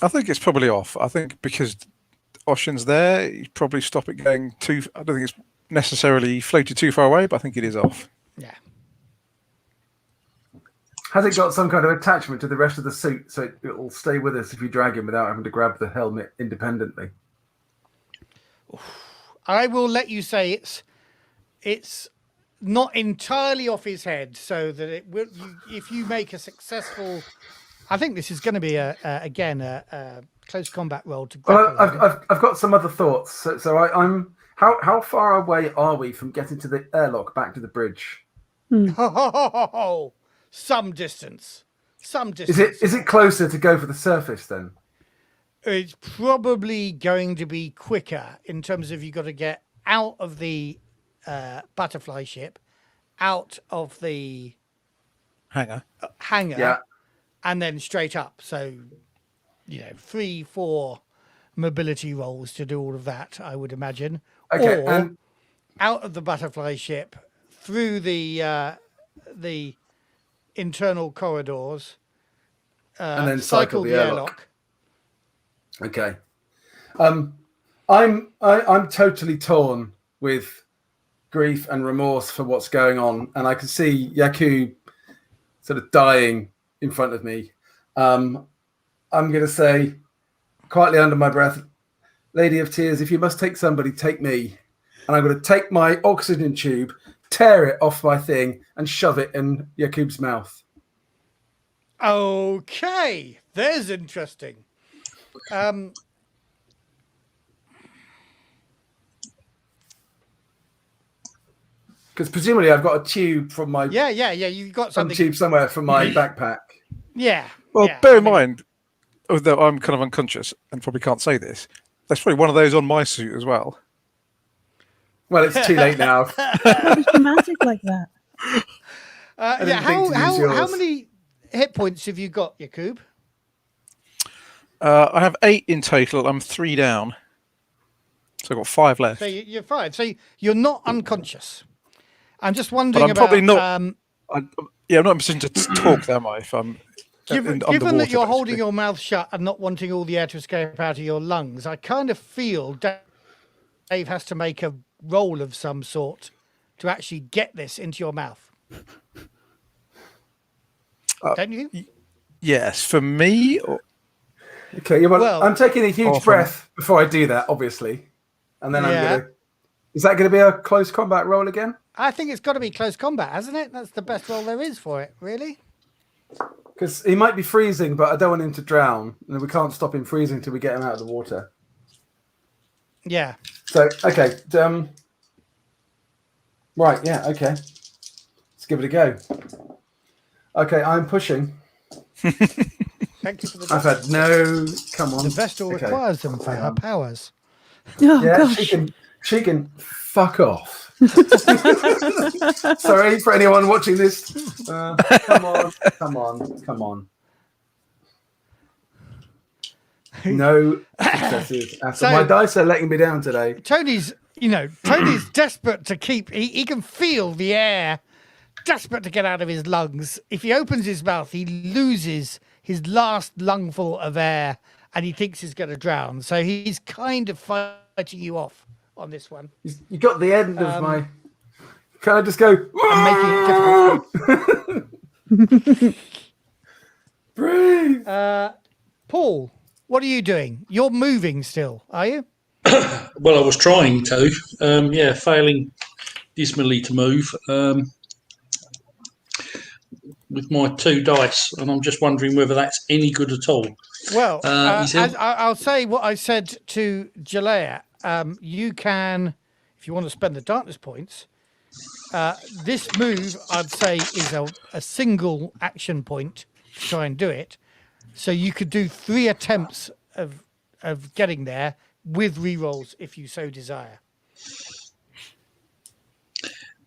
I think it's probably off. I think because Oshian's there, you probably stop it going too. I don't think it's necessarily floated too far away, but I think it is off. Yeah. Has it got some kind of attachment to the rest of the suit so it'll stay with us if you drag him without having to grab the helmet independently? I will let you say it's not entirely off his head, so that it will. If you make a successful, I think this is going to be a close combat roll to grapple. Well, I've got some other thoughts. So I'm how far away are we from getting to the airlock back to the bridge? Some distance. Is it closer to go for the surface then? It's probably going to be quicker in terms of you've got to get out of the butterfly ship, out of the Hangar. hangar, Yeah. and then straight up. So, 3-4 mobility rolls to do all of that, I would imagine. Okay, Or and out of the butterfly ship, through the internal corridors, and then cycle the airlock. Okay. I'm totally torn with grief and remorse for what's going on, and I can see Yaquob sort of dying in front of me. I'm going to say quietly under my breath, Lady of Tears, if you must take somebody, take me. And I'm going to take my oxygen tube, tear it off my thing, and shove it in Yaquob's mouth. Okay, there's interesting. Because presumably I've got a tube from my Yeah. You've got some something. tube somewhere from my backpack. Yeah. Well, yeah, bear I in mean, mind, although I'm kind of unconscious and probably can't say this, there's probably one of those on my suit as well. Well, it's too late now. That was dramatic like that. didn't think to use How yours. many hit points have you got, Yaquob? I have 8 in total. I'm 3 down. So I've got 5 left. So you're 5. So you're not unconscious. I'm just But wondering I'm about. probably not. I'm not in a position to talk, am I? If I'm Given underwater, that you're holding basically. your mouth shut and not wanting all the air to escape out of your lungs, I kind of feel Dave has to make a roll of some sort to actually get this into your mouth. Don't you? Yes, for me. Okay, yeah, Well, I'm taking a huge often. breath before I do that, obviously. And then I'm Yeah. going to... Is that going to be a close combat roll again? I think it's got to be close combat, hasn't it? That's the best roll there is for it, really. Because he might be freezing, but I don't want him to drown. And we can't stop him freezing until we get him out of the water. Yeah. So, okay. Right, yeah, okay. Let's give it a go. Okay, I'm pushing. Thank you for the I've had no... Come on. The Vestal Okay. requires them for her powers. Oh, Yeah, gosh. she can fuck off. Sorry for anyone watching this. Come on. No successes. So- My dice are letting me down today. Tony's desperate to keep. He can feel the air, desperate to get out of his lungs. If he opens his mouth, he loses his last lungful of air, and he thinks he's going to drown. So he's kind of fighting you off on this one. You got the end of my. Can I just go? I'm making it difficult. Breathe. Paul, what are you doing? You're moving still, are you? Well, I was trying to. Failing dismally to move with my 2 dice, and I'm just wondering whether that's any good at all. Well, I'll say what I said to Jalea. You can, if you want to spend the darkness points, this move, I'd say, is a single action point to try and do it. So you could do 3 attempts of getting there with rerolls if you so desire.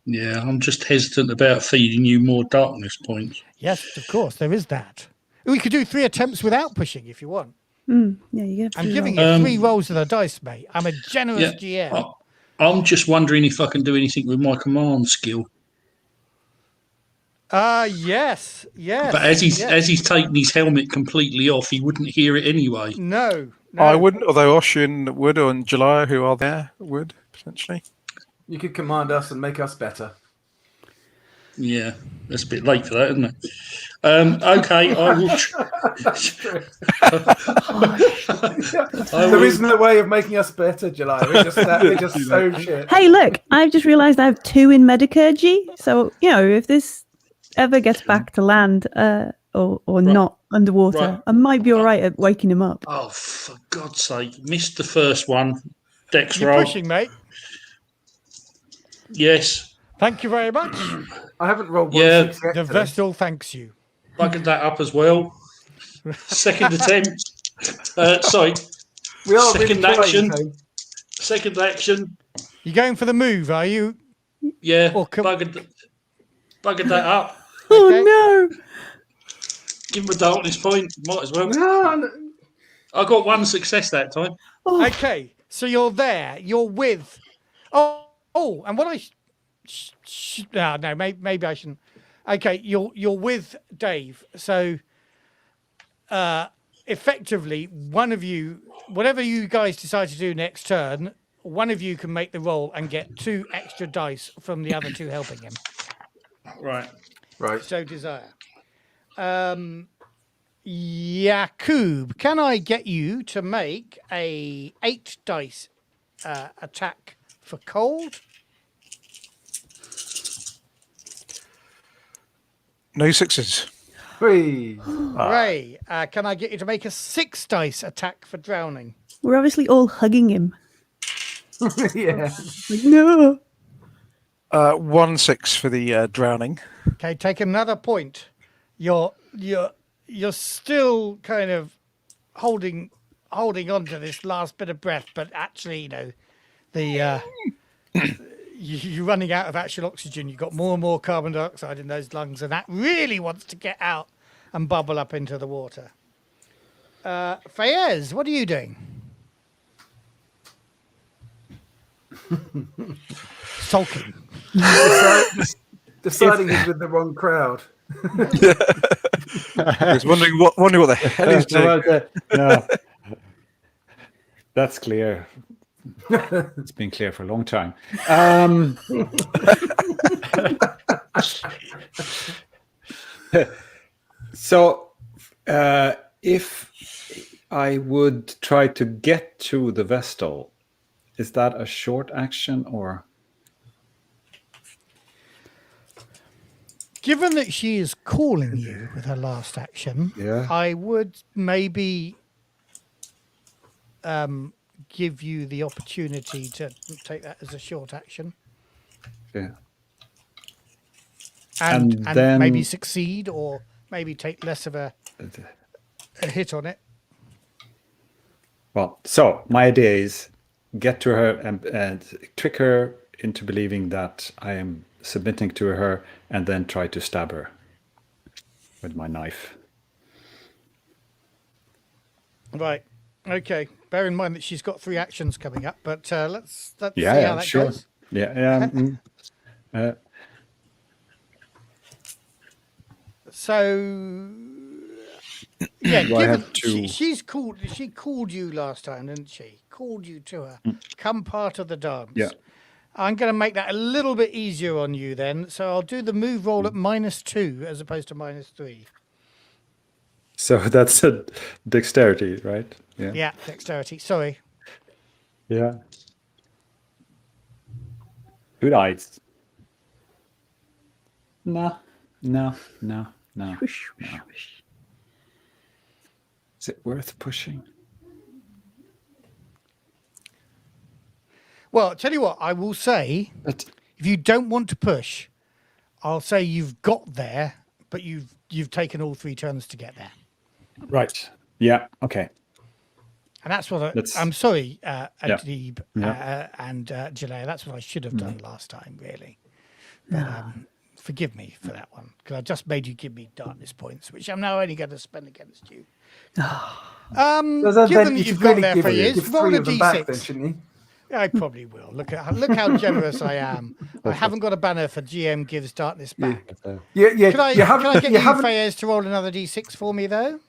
Yeah, I'm just hesitant about feeding you more darkness points. Yes, of course, there is that. We could do 3 attempts without pushing if you want. Yeah, you get. I'm giving you 3 rolls of the dice, mate. I'm a generous GM. I'm just wondering if I can do anything with my command skill. Yes. But as he's taken his helmet completely off, he wouldn't hear it anyway. No. I wouldn't, although Oshian would, or July, who are there, would, potentially. You could command us and make us better. Yeah, that's a bit late for that, isn't it? Okay, I will. There is no way of making us better, July. We're just so shit. Hey, look! I've just realised I have 2 in metacurgy. So if this ever gets back to land, or not underwater, I might be all right at waking him up. Oh, for God's sake! Missed the first one. Dex You're roll. pushing, mate. Yes. Thank you very much. I haven't rolled one. Yeah, The Vestal thanks you. Buggered that up as well. Second attempt. Sorry. We are Second really action. trying, Second action. You going for the move, are you? Yeah. Or Buggered that up. Oh Okay. no! Give him a darkness point. Might as well. No. I got 1 success that time. Okay, so you're there. You're with. Oh, and what no, maybe I shouldn't. Okay, you're with Dave. So, effectively, one of you, whatever you guys decide to do next turn, one of you can make the roll and get 2 extra dice from the other 2 helping him. Right. So desire. Yaquob, can I get you to make a 8 dice attack for cold? No 6s. 3. Ray, can I get you to make a 6 dice attack for drowning? We're obviously all hugging him. Yeah. Like, no. 1 6 for the drowning. Okay, take another point. You're still kind of holding on to this last bit of breath, but actually, the you're running out of actual oxygen. You've got more and more carbon dioxide in those lungs, and that really wants to get out and bubble up into the water. Fayez, what are you doing? Sulking. Deciding he's with the wrong crowd. I was wondering what the hell he's doing. No. That's clear. It's been clear for a long time. So, if I would try to get to the Vestal, is that a short action or? Given that she is calling you with her last action, I would maybe give you the opportunity to take that as a short action. Yeah. And then maybe succeed, or maybe take less of a hit on it. Well, so my idea is get to her and trick her into believing that I am submitting to her, and then try to stab her with my knife. Right. Okay. Bear in mind that she's got 3 actions coming up, but let's see how that goes. Yeah. So Yeah, Do I have to? She called you last time, didn't she? Called you to her. Come part of the dance. Yeah. I'm going to make that a little bit easier on you then. So I'll do the move roll at -2 as opposed to -3. So that's a dexterity, right? Yeah. Yeah, dexterity. Sorry. Yeah. Good eyes. No. Whoosh, whoosh, whoosh. Is it worth pushing? Well, tell you what, I will say, But if you don't want to push, I'll say you've got there, but you've taken all 3 turns to get there. right. Yeah. Okay. And that's what That's- I'm sorry, Yeah. Adib Yeah. and Jalea. That's what I should have done last time, really. But forgive me for that one, because I just made you give me darkness points, which I'm now only going to spend against you. Given that you've got there for years, give roll 3 a of them back then, d6. shouldn't you? I probably will. Look how generous I am. I haven't got a banner for GM gives darkness back. Yeah. Can I get you, haven't. Fayez, to roll another d6 for me, though?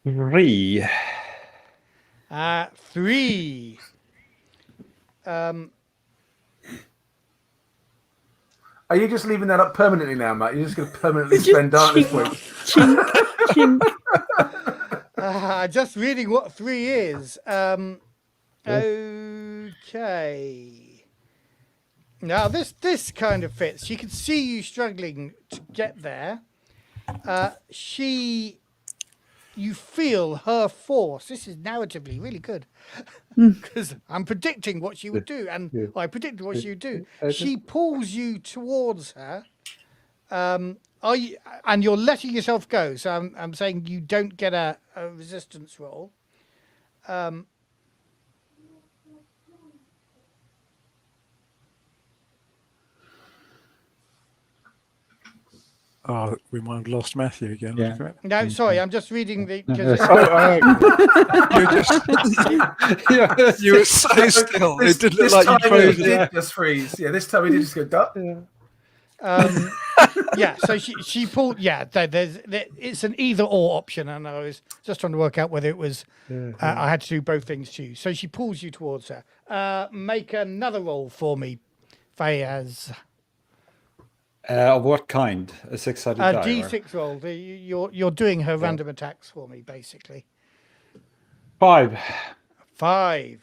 3. 3. Are you just leaving that up permanently now, Matt? You're just going to permanently spend darkness points. Chink, chink. Just reading what 3 is. Okay. Now this kind of fits. She can see you struggling to get there. You feel her force. This is narratively really good because I'm predicting what she would do, and I predicted what she would do. She pulls you towards her. Are you? And you're letting yourself go. So I'm saying you don't get a resistance roll. Oh, we might have lost Matthew again. Yeah. No, sorry, I'm just reading the. You were so still. It didn't look This like you time froze. it did just freeze. Yeah, this time we did just go duck. Yeah, so she pulled. Yeah, it's an either or option, and I was just trying to work out whether it was. I had to do both things too. So she pulls you towards her. Make another roll for me, Fayez. Of what kind? A 6-sided die? or- D6 roll. You're doing her random attacks for me, basically. 5. 5.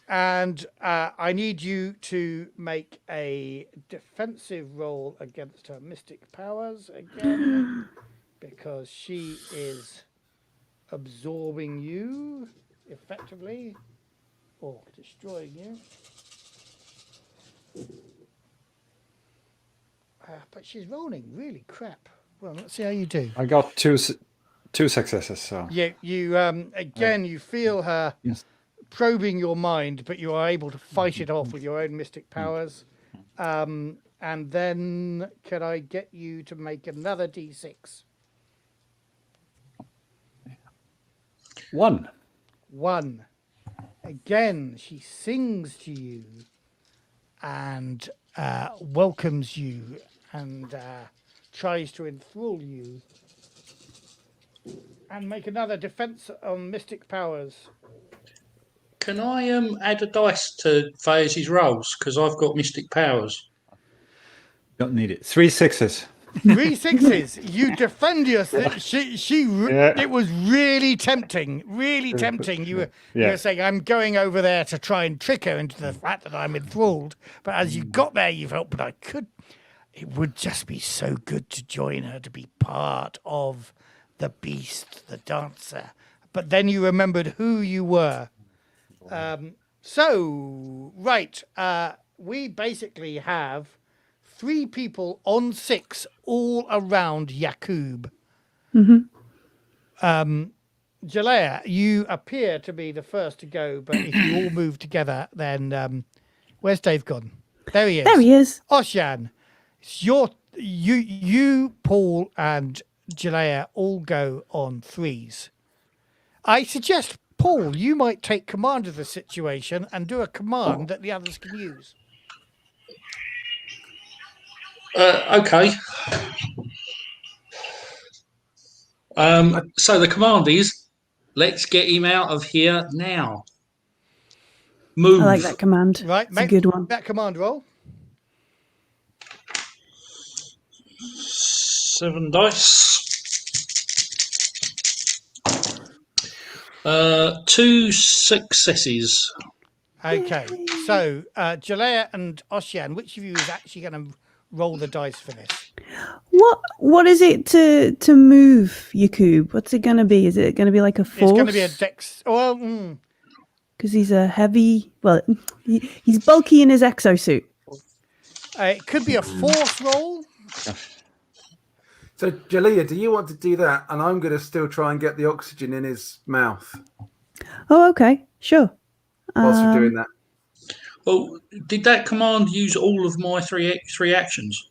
And I need you to make a defensive roll against her mystic powers again, because she is absorbing you effectively or destroying you. But she's rolling really crap. Well, let's see how you do. I got two successes. So You again, you feel her yes. probing your mind, but you are able to fight it off with your own mystic powers. And then can I get you to make another d6? 1. 1. Again, she sings to you and welcomes you and tries to enthrall you. And make another defense on mystic powers. Can I add a dice to Fayez's rolls because I've got mystic powers? Don't need it. 3 6s. 3 6s. You defend yourself. It was really tempting. Really tempting. You were saying, I'm going over there to try and trick her into the fact that I'm enthralled. But as you got there, you felt, but I could. It would just be so good to join her, to be part of the beast, the dancer. But then you remembered who you were. We basically have 3 people on 6 all around Yaquob. Jalea, you appear to be the first to go, but if you all move together, then where's Dave gone? There he is. There he is. Oshian, you, Paul, and Jalea all go on 3s. I suggest, Paul, you might take command of the situation and do a command that the others can use. Okay. So the command is, let's get him out of here now. Move. I like that command. Right, It's a make good one. that command roll. 7 dice. 2 successes. Okay, so Jalea and Oshian, which of you is actually going to roll the dice for this? What is it to move, Yaquob? What's it going to be? Is it going to be like a force? It's going to be a dex. Well, Because he's a heavy. Well, he's bulky in his exosuit. it could be a force roll. So, Jalea, do you want to do that? And I'm going to still try and get the oxygen in his mouth Oh, okay, sure. whilst you're doing that. Well, did that command use all of my three actions?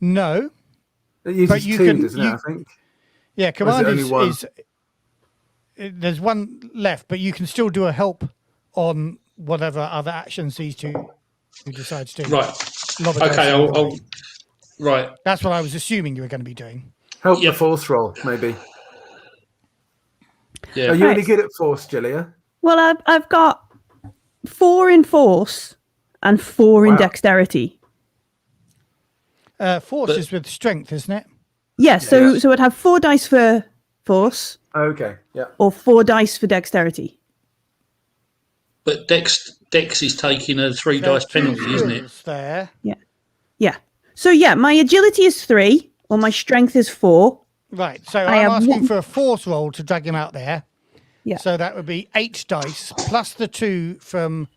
No. It uses But you 2, can- doesn't it, you- I think? Yeah, command only one? is there's one left, but you can still do a help on whatever other actions these two who decide to do. Right. Lob a dice Okay, either I'll way. right. That's what I was assuming you were going to be doing. Help Yep. the force roll, maybe. Yeah. Are you any Right. good at force, Jalea? Well, I've got 4 in force and 4 in Wow. dexterity. Force But- is with strength, isn't it? Yeah, so Yes. so I'd have 4 dice for force Okay, yeah. or 4 dice for dexterity. But Dex is taking a 3 There are dice two penalty, isn't it? skills there. Yeah. So yeah, my agility is 3 or my strength is 4. Right. So I I'm have asking one- for a force roll to drag him out there. Yeah. So that would be 8 dice plus the 2 from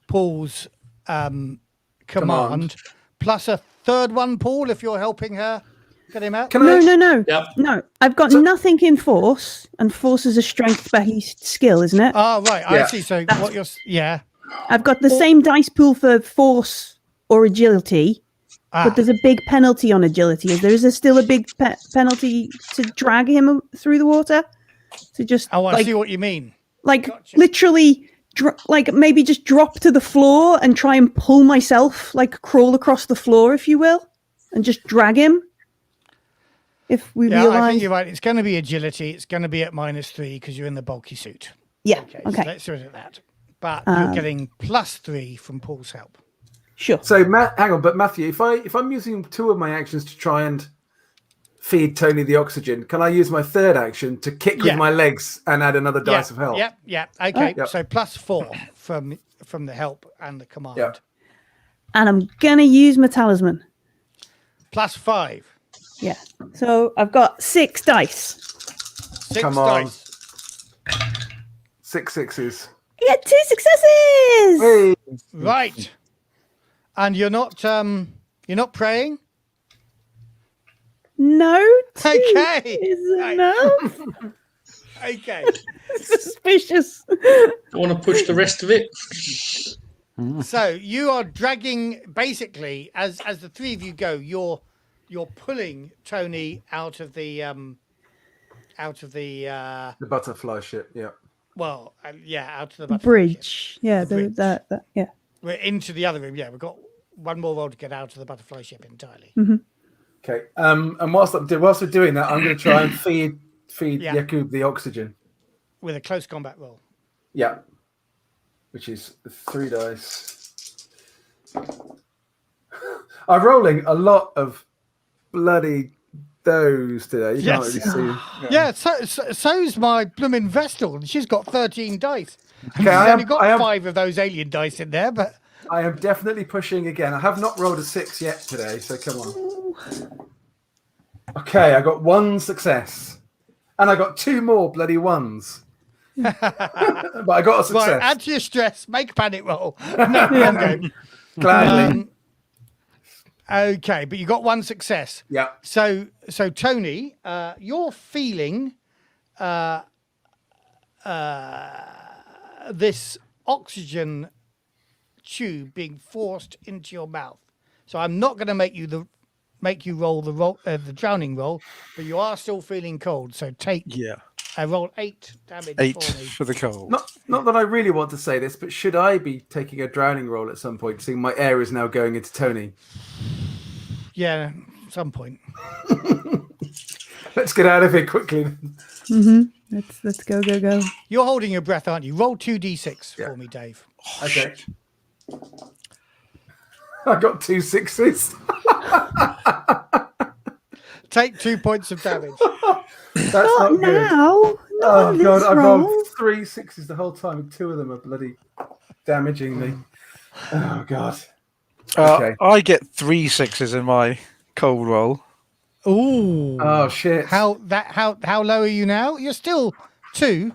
Paul's command, plus a third one, Paul, if you're helping her get him out. Can I? No. Yep. No, I've got nothing in force, and force is a strength-based skill, isn't it? Oh, right. I Yeah. see. So what you're... Yeah. I've got the same dice pool for force or agility, but there's a big penalty on agility. Is there still a big penalty to drag him through the water? To just Oh, I like see what you mean. like literally like maybe just drop to the floor and try and pull myself, like crawl across the floor, if you will, and just drag him. If we Yeah, I realize, think you're right. It's going to be agility. It's going to be at -3 because you're in the bulky suit. yeah, Okay. okay, So let's do it at that. But you're getting +3 from Paul's help. sure. So, hang on, but Matthew, if I'm using 2 of my actions to try and feed Tony the oxygen, can I use my third action to kick Yeah. with my legs and add another dice of help? Yeah. Okay. Yep. So +4 from the help and the command. Yep. And I'm gonna use my talisman. +5. Yeah. So I've got 6 dice. 6 Come on. dice. 6 sixes. Yeah, 2 successes. Hey. Right. And you're not praying? No. 2 Okay. is Right. enough. Okay. Suspicious. I want to push the rest of it. So you are dragging, basically, as the 3 of you go, you're pulling Tony out of the The butterfly ship, yeah. out of the butterfly ship. Bridge. Yeah. bridge. That. Yeah. We're into the other room. Yeah, we've got one more roll to get out of the butterfly ship entirely. Okay. And whilst we're doing that, I'm going to try and feed Yeah. Yaquob the oxygen. With a close combat roll. Yeah. Which is 3 dice. I'm rolling a lot of bloody those today. You can't Yes. really see. Yeah, so's my blooming Vestal, and she's got 13 dice. And Okay, she's I only am- got I am- 5 of those alien dice in there, but I am definitely pushing again. I have not rolled a 6 yet today, so come on. Okay, I got 1 success. And I got 2 more bloody 1s. But I got a success. right, add to your stress, make a panic roll. No, wrong game. Gladly. Okay, but you got 1 success. Yeah. So Tony, you're feeling this oxygen tube being forced into your mouth. So I'm not going to make you roll the drowning roll, but you are still feeling cold. So take roll 8 damage 8 for me. for the cold. Not that I really want to say this, but should I be taking a drowning roll at some point, seeing my air is now going into Tony? Yeah, some point. Let's get out of here quickly. Let's go. You're holding your breath, aren't you? Roll 2d6 Yeah. for me, Dave. Okay. I got 2 6s. Take 2 points of damage. That's Not not good. now. Not on this God, I've roll. rolled 3 6s the whole time, and 2 of them are bloody damaging me. Oh God. Okay. I get 3 6s in my cold roll. Ooh. Oh shit. How low are you now? You're still 2.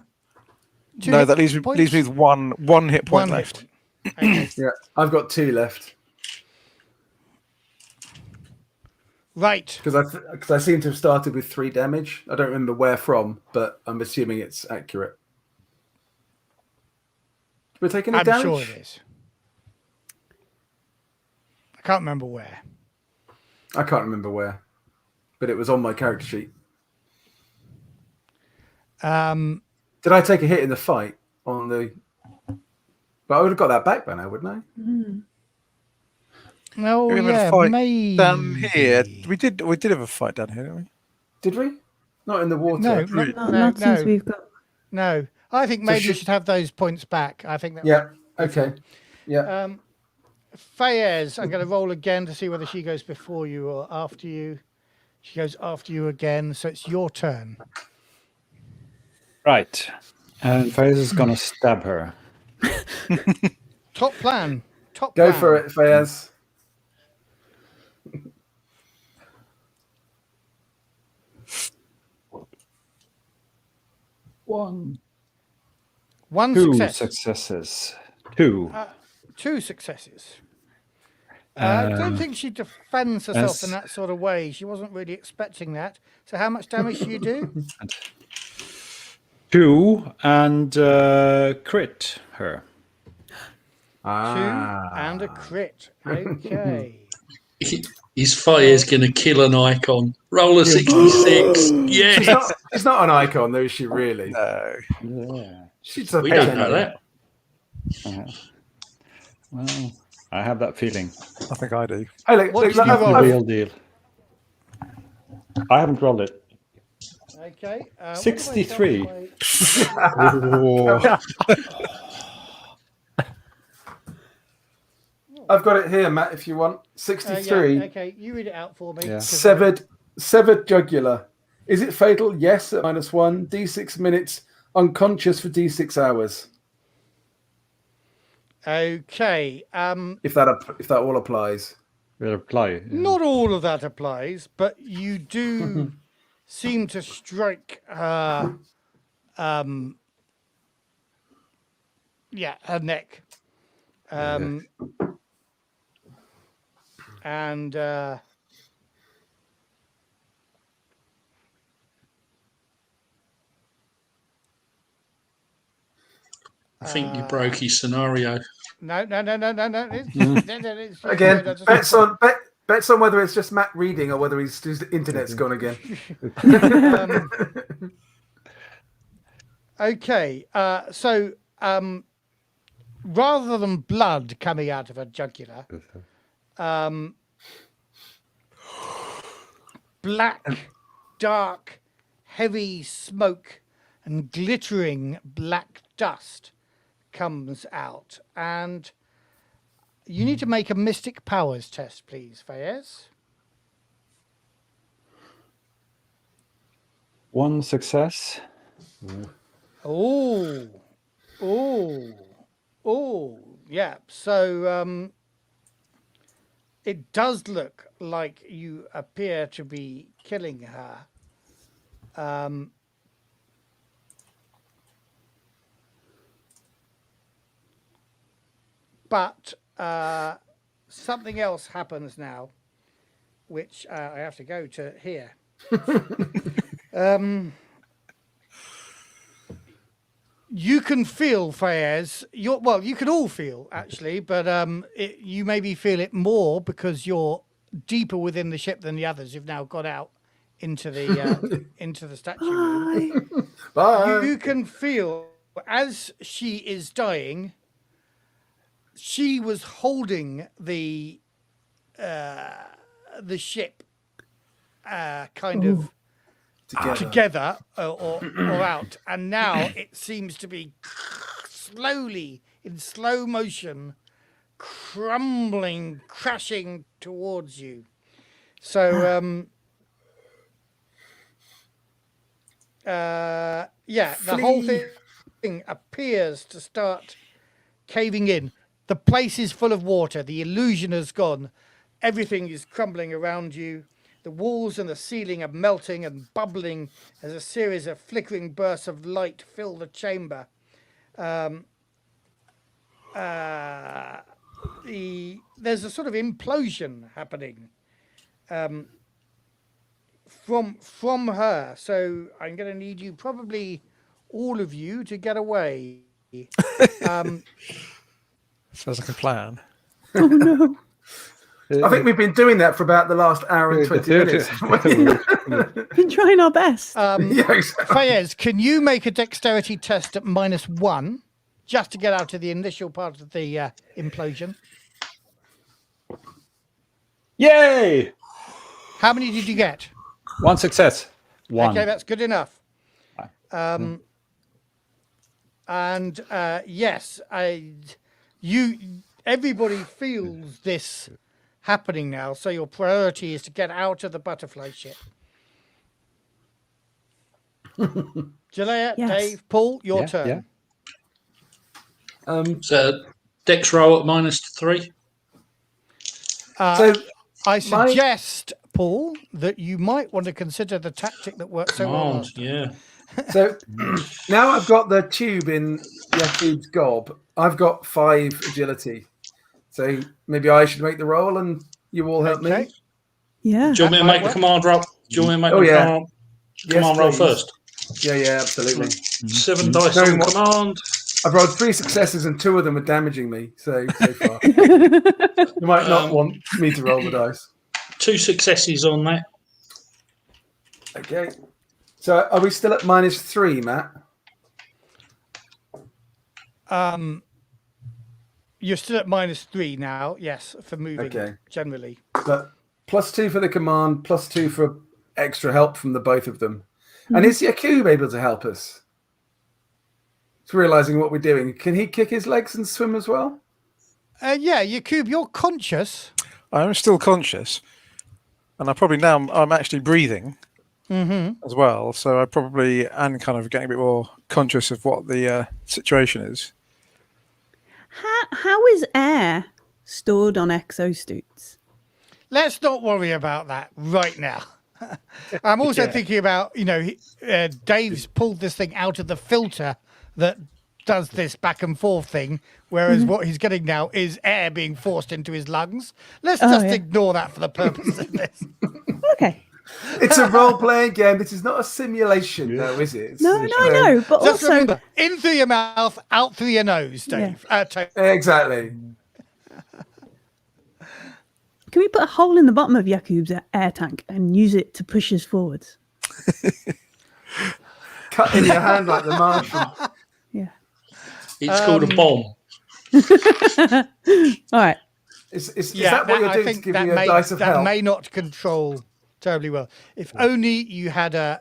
No, hit that leaves me with one hit point One hit left. point. Okay. Yeah, I've got 2 left Right. because I seem to have started with 3 damage. I don't remember where from, but I'm assuming it's accurate. We're taking any I'm damage? sure it is. I can't remember where. I can't remember where, but it was on my character sheet. Did I take a hit in the fight on the? But I would have got that back by now, wouldn't I? Oh We had yeah, a fight maybe. down here. We did have a fight down here, didn't we? Did we? Not in the water. Not since we've got. No, I think maybe you should have those points back. I think that. Yeah. Okay. Yeah. Fayez, I'm going to roll again to see whether she goes before you or after you. She goes after you again, so it's your turn. Right. And Faiz is going to stab her. Top plan. Top Go plan. for it, Fayez. One. One Two success. successes. Two. 2 successes. I don't think she defends herself yes. in that sort of way. She wasn't really expecting that. So how much damage do you do? 2 and crit her. 2 and a crit. Okay. His fire's going to kill an icon. Roll a 66. Yes. She's not an icon, though, is she really? No. Yeah. She's a We don't know that. Well, I have that feeling. I think I do. Hey, look, What look, did you I've- roll? The I've- real deal. I haven't rolled it. Okay. 63. I've got it here, Matt, if you want. 63. Okay, you read it out for me. Yeah. 'cause Severed jugular. Is it fatal? Yes, at -1. D6 minutes. Unconscious for D6 hours. Okay. If that all applies. Will apply. Not all of that applies, but you do seem to strike her. Her neck. And I think you broke his scenario. no. Again, bets on whether it's just Matt reading or whether his internet's gone again. Okay. So rather than blood coming out of her jugular, black, dark, heavy smoke and glittering black dust comes out. And you need to make a Mystic Powers test, please, Fayez. 1 success. Oh, yeah. So it does look like you appear to be killing her. But something else happens now, which I have to go to here. You can feel, Fayez. You can all feel actually, but you maybe feel it more because you're deeper within the ship than the others. You've now got out into the into the statue room. Bye. You can feel as she is dying. She was holding the the ship kind of together or out, and now it seems to be slowly, in slow motion, crumbling, crashing towards you. So, the whole thing appears to start caving in. The place is full of water. The illusion has gone. Everything is crumbling around you. The walls and the ceiling are melting and bubbling as a series of flickering bursts of light fill the chamber. There's a sort of implosion happening from her. So I'm going to need you, probably all of you, to get away. Sounds like a plan. Oh no. I think we've been doing that for about the last hour and 20 minutes. Been trying our best. Yeah, exactly. Fayez, can you make a dexterity test at -1 just to get out of the initial part of the implosion? Yay! How many did you get? 1 success. 1. Okay, that's good enough. Yes, everybody feels this happening now. So your priority is to get out of the butterfly ship. Jalea, Yes. Dave, Paul, your turn. Yeah. So dex roll at -3. So I suggest, Paul, that you might want to consider the tactic that worked so well. Command, yeah. So now I've got the tube in Yaquob's gob. I've got 5 agility. So maybe I should make the roll and you all help Okay. me. Yeah. Do you want me to make the command roll? Do you want me to make the yeah. command roll please. first? Yeah, absolutely. 7 dice Knowing on what- command. I've rolled 3 successes and 2 of them are damaging me so far. You might not want me to roll the dice. 2 successes on that. Okay. So are we still at -3, Matt? You're still at -3 now, yes, for moving Okay. generally. But +2 for the command, +2 for extra help from the both of them. And is Yaquob able to help us? It's realizing what we're doing. Can he kick his legs and swim as well? Yaquob, you're conscious. I'm still conscious, and I'm actually breathing as well. So I probably am kind of getting a bit more conscious of what the situation is. How is air stored on exosuits? Let's not worry about that right now. I'm also thinking about, Dave's pulled this thing out of the filter that does this back and forth thing, whereas what he's getting now is air being forced into his lungs. Let's just ignore that for the purpose of this. Okay. It's a role-playing game. This is not a simulation, though, is it? No, but Just also remember, in through your mouth, out through your nose, Dave. Exactly. can we put a hole in the bottom of Yaquob's air tank and use it to push us forwards? Cut in your hand like the Martian. Yeah. It's called a bomb. All right. Is that what you're doing to give me a dice of that help? may not control terribly well. If only you had a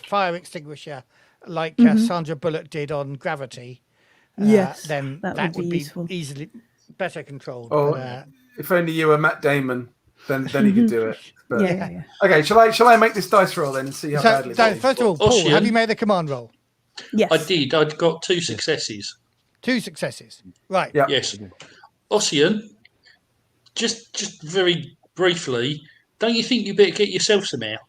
fire extinguisher like Sandra Bullock did on Gravity, Yes, then that that would would be be useful. easily better controlled. Oh, But, if only you were Matt Damon, then he could do it. But, Yeah. Okay, shall I make this dice roll then and see how badly? so first of all, Paul, Oshian. have you made the command roll? Yes. I did. I'd got 2 successes. 2 successes. Right. Yeah. Yes. Ossian, just very briefly, don't you think you better get yourself some air?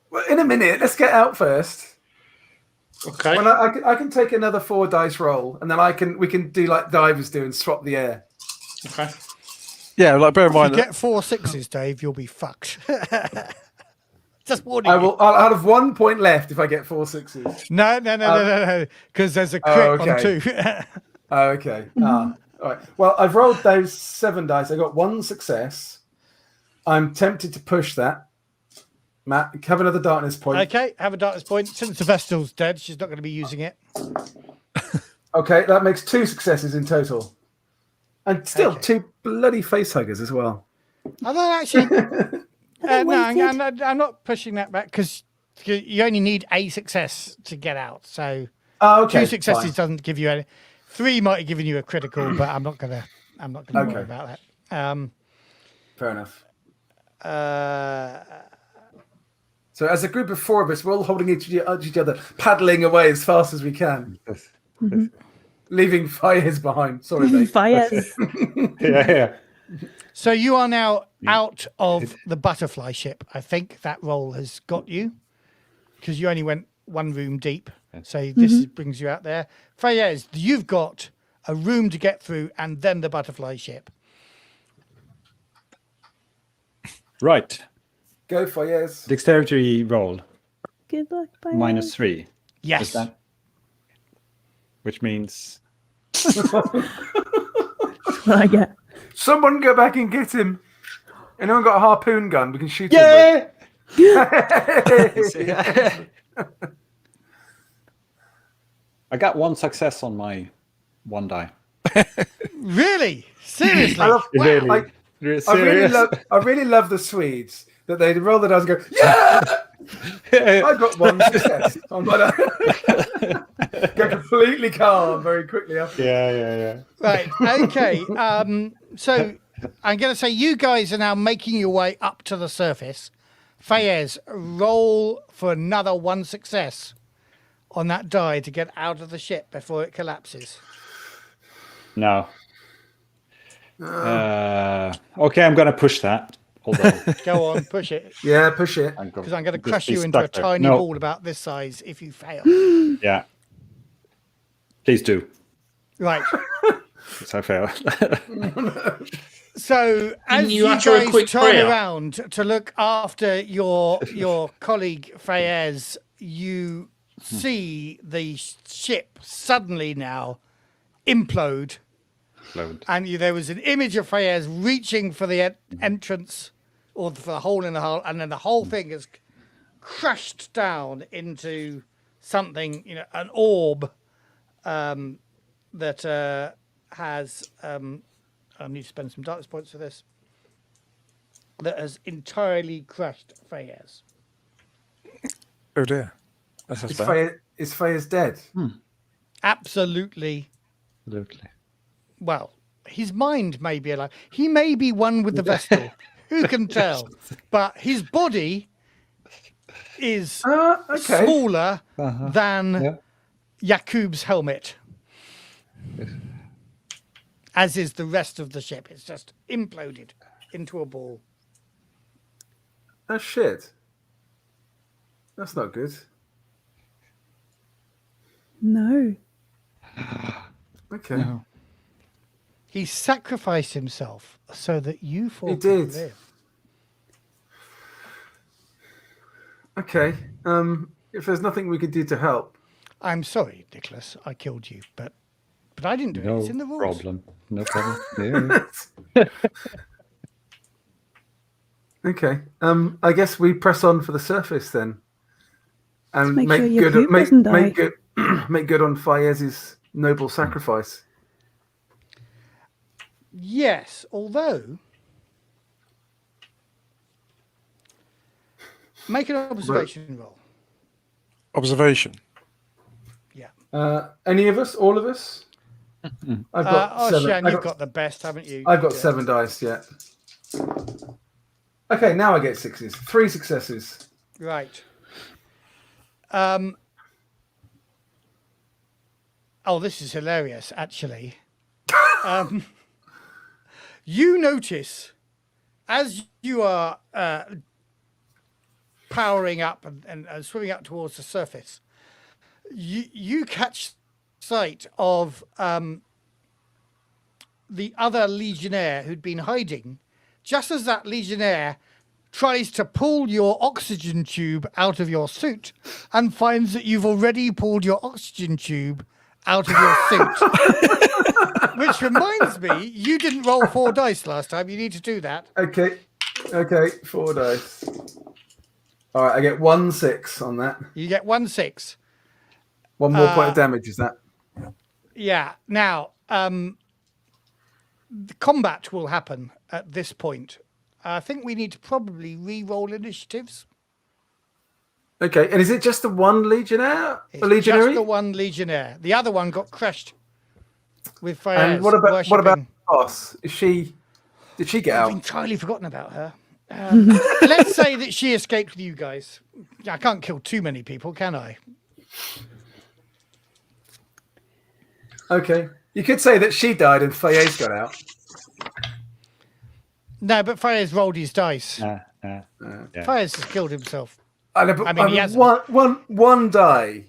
Well, in a minute. Let's get out first. Okay. Well, I can take another 4 dice roll, and then we can do like divers do and swap the air. Okay. Yeah, like bear in If you mind that get 4 6s, Dave, you'll be fucked. Just warning I you. will. I'll have 1 point left if I get 4 6s. No, because there's a crit on okay. 2. Oh, okay. All right. Well, I've rolled those 7 dice. I got 1 success. I'm tempted to push that. Matt, have another darkness point. Okay, have a darkness point. Since the Vestal's dead, she's not going to be using it. Okay, that makes 2 successes in total. And still Okay. 2 bloody face huggers as well. Although actually, no, weighted? I'm not pushing that back because you only need a success to get out. So Oh, okay. 2 successes fine. doesn't give you any. 3 might have given you a critical, but I'm not gonna worry Okay. about that. Fair enough. Uh, So as a group of 4 of us, we're all holding each other, paddling away as fast as we can, leaving Fires behind. Sorry, mate. Fires. Yeah. so you are now out of the butterfly ship. I think that roll has got you because you only went 1 room deep. So this brings you out there. Fayez, you've got a room to get through and then the butterfly ship. Right. Go Fires. Dexterity roll Good luck, Fires. -3. Is Yes. that? Which means What I get. Someone go back and get him. Anyone got a harpoon gun? We can shoot him with. I got 1 success on my 1 die. Really? Seriously? I love. Really? Like, You're I really serious? love the Swedes that they roll the dice and go, yeah. I got 1 success. Go completely calm very quickly after. Yeah. Right. Okay. So I'm going to say you guys are now making your way up to the surface. Fayez, roll for another 1 success on that die to get out of the ship before it collapses. No. Okay, I'm gonna push that. Hold on. Go on, push it. Yeah, push it. Because I'm going to Just crush be you into a stuck there. tiny No. ball about this size if you fail. Yeah. Please do. Right. Because I fail. So as you you utter a guys quick turn prayer? around to look after your colleague Fayez, you see the ship suddenly now implode. Load. And there was an image of Fayez reaching for the entrance or for the hole in the hull, and then the whole thing is crushed down into something, an orb that has. I need to spend some darkness points for this. That has entirely crushed Fayez. Oh dear. That sounds bad. Is Fayez dead? Absolutely. Absolutely. Well, his mind may be alive. He may be one with the Vestal. Who can tell? But his body is Okay. smaller than Yaquob's helmet. As is the rest of the ship. It's just imploded into a ball. Oh, shit. That's not good. No. Okay. No. He sacrificed himself so that you four He could did. live. Okay. If there's nothing we could do to help. I'm sorry, Nicholas, I killed you, but I didn't do it. No It's in the rules. problem. No problem. Yeah. Okay. I guess we press on for the surface then. And Let's make sure good Yaquob doesn't die. make good on Fayez's noble sacrifice. Yes, although make an observation roll. Observation. Yeah. Any of us? All of us? I've got 7. Oshian, you've got the best, haven't you? I've got Yeah. 7 dice yet. Okay, now I get 6s. 3 successes. Right. Oh, this is hilarious, actually. You notice as you are powering up and swimming up towards the surface, you catch sight of the other legionnaire who'd been hiding. Just as that legionnaire tries to pull your oxygen tube out of your suit and finds that you've already pulled your oxygen tube out of your suit. Which reminds me, you didn't roll 4 dice last time. You need to do that. Okay, 4 dice. All right, I get 1 6 on that. You get 1 6. 1 more point of damage, is that? Yeah. Now, the combat will happen at this point. I think we need to probably re-roll initiatives. Okay, and is it just the one legionnaire? It's A legionary? just the one legionnaire. The other one got crushed with fire. And what about the boss? Did she get I've out? entirely forgotten about her. Let's say that she escaped with you guys. I can't kill too many people, can I? Okay. You could say that she died and Fayez got out. No, but Fayez rolled his dice. Yeah. Fayez has killed himself. I know, but I mean, he hasn't. one die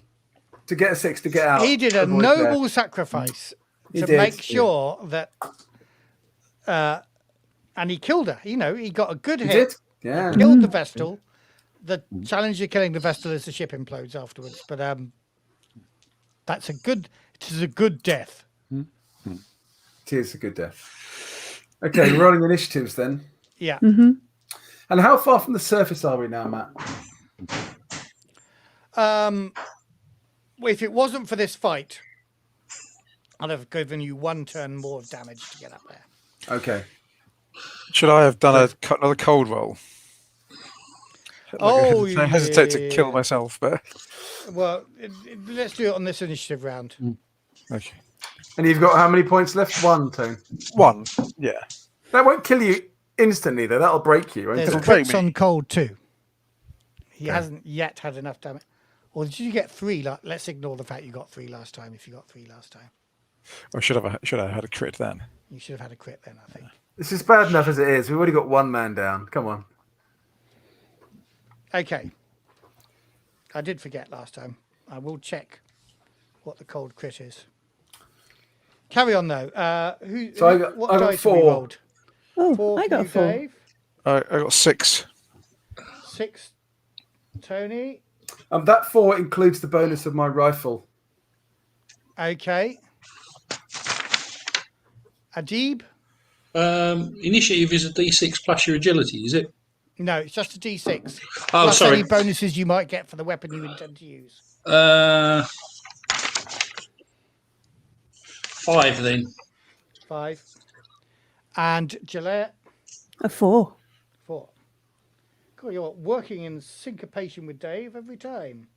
to get a 6 to get out. He did a Avoid noble death. sacrifice He to did, make yeah. sure that, and he killed her. You know, he got a good He hit, did? Yeah. killed the Vestal. The challenge of killing the Vestal is the ship implodes afterwards. But it is a good death. It is a good death. Okay, rolling initiatives then. Yeah. And how far from the surface are we now, Matt? If it wasn't for this fight, I'd have given you 1 turn more of damage to get up there. Okay. Should I have done another cold roll? Oh, I hesitate to kill myself, but Well, let's do it on this initiative round. okay. And you've got how many points left? 1, Tone. 1, yeah. That won't kill you instantly, though. That'll break you. Won't There's it? break crits me. on cold too. He hasn't yet had enough damage. Or did you get 3? Let's ignore the fact you got 3 last time. If you got 3 last time, Or should I have had a crit then? you should have had a crit then, I think. This is bad enough as it is. We've already got 1 man down. Come on. Okay. I did forget last time. I will check what the cold crit is. Carry on though. So I got- what I got dice have we 4. rolled? Oh, 4 I for got you, 4. Dave. I got 6. 6, Tony. That 4 includes the bonus of my rifle. Okay. Adib. Initiative is a D6 plus your agility, is it? No, it's just a D6. Oh, plus sorry. any bonuses you might get for the weapon you intend to use. 5 then. 5. And Gillette. A 4. 4. God, you're working in syncopation with Dave every time.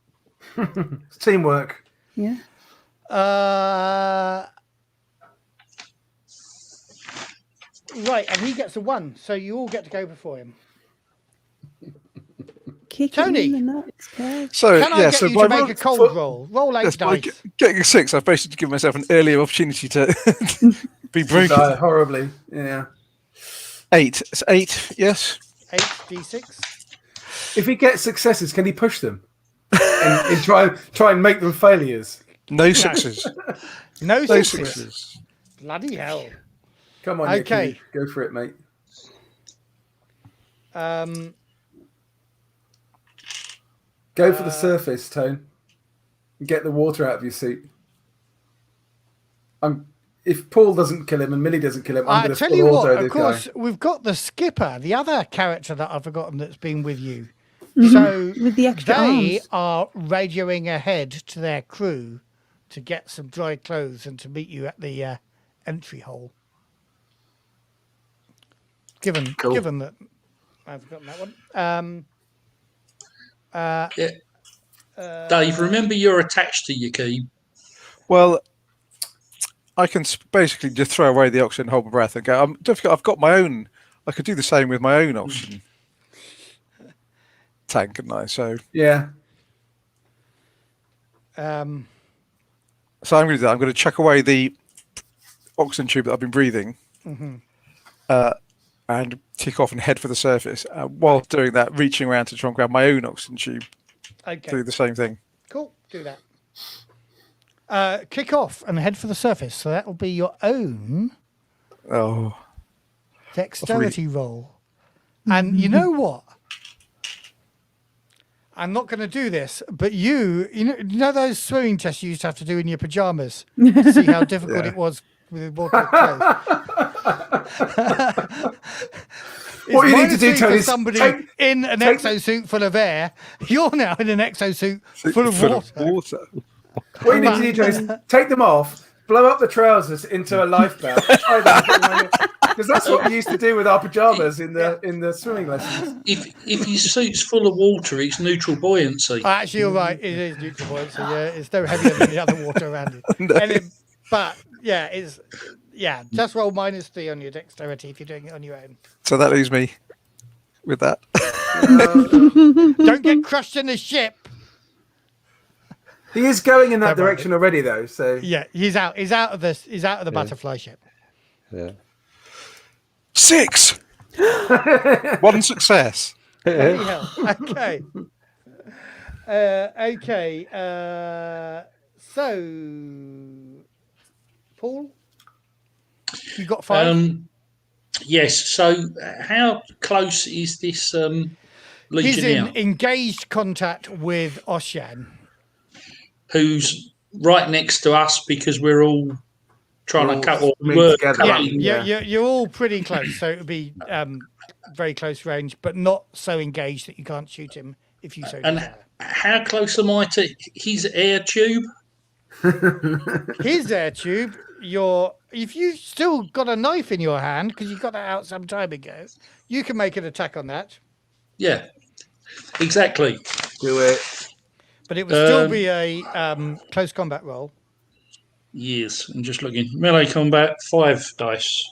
It's teamwork. Yeah. Right, and he gets a 1, so you all get to go before him. Kick Tony. him in the nuts, Kev. So Can I yeah, get so you by to make a cold roll? Roll 8 yes, by dice. getting a 6, I've basically given myself an earlier opportunity to be broken. Die horribly. Yeah. 8. It's 8. Yes. 8 D6. If he gets successes, can he push them? and try and make them failures? No 6s. No No 6s. 6s. Bloody hell. Come on, Okay. Yaquob. Go for it, mate. Go for the surface, Tone. And get the water out of your suit. If Paul doesn't kill him and Millie doesn't kill him, I'm I going to tell full you auto what, of this course, guy. we've got the skipper, the other character that I've forgotten that's been with you. So With the extra they arms. are radioing ahead to their crew to get some dry clothes and to meet you at the entry hole. Given that I've forgotten that one. Dave, remember you're attached to Yaquob. Well, I can basically just throw away the oxygen, hold my breath, and go. Don't forget, I've got my own. I could do the same with my own oxygen tank, couldn't I? So Yeah. So I'm going to do that. I'm going to chuck away the oxygen tube that I've been breathing, and kick off and head for the surface. While doing that, reaching around to try and grab my own oxygen tube. Okay, Do the same thing. cool. Do that. Kick off and head for the surface. So that will be your own Oh, dexterity roll. And you know what? I'm not going to do this, but you know those swimming tests you used to have to do in your pajamas to see how difficult it was with water clothes. What you need to do, Tony, for is somebody in an take- exosuit full of air. You're now in an exosuit full of water. What you need to do, Tony, is take them off, blow up the trousers into a life belt. Because that's what we used to do with our pajamas in the swimming lessons. If his suit's full of water, it's neutral buoyancy. Actually, you're right. It is neutral buoyancy. Yeah, it's no heavier than the other water around it. But yeah, just roll -3 on your dexterity if you're doing it on your own. So that leaves me with that. Don't get crushed in the ship. He is going in that Don't worry. direction already, though. So Yeah, he's out. He's out of the butterfly ship. Yeah. 6. 1 success. Bloody hell. Okay. Okay. So, Paul, you got 5. Yes. So, how close is this He's legionnaire? in engaged contact with Oshian. Who's right next to us because we're all trying We're to all cut or swimming work. together. Yeah, you're all pretty close, so it would be very close range, but not so engaged that you can't shoot him if you so And desire. how close am I to his air tube? His air tube, if you've still got a knife in your hand, because you got that out some time ago, you can make an attack on that. Yeah, exactly. do it. But it would still be a close combat roll. Yes, I'm just looking. Melee combat, 5 dice.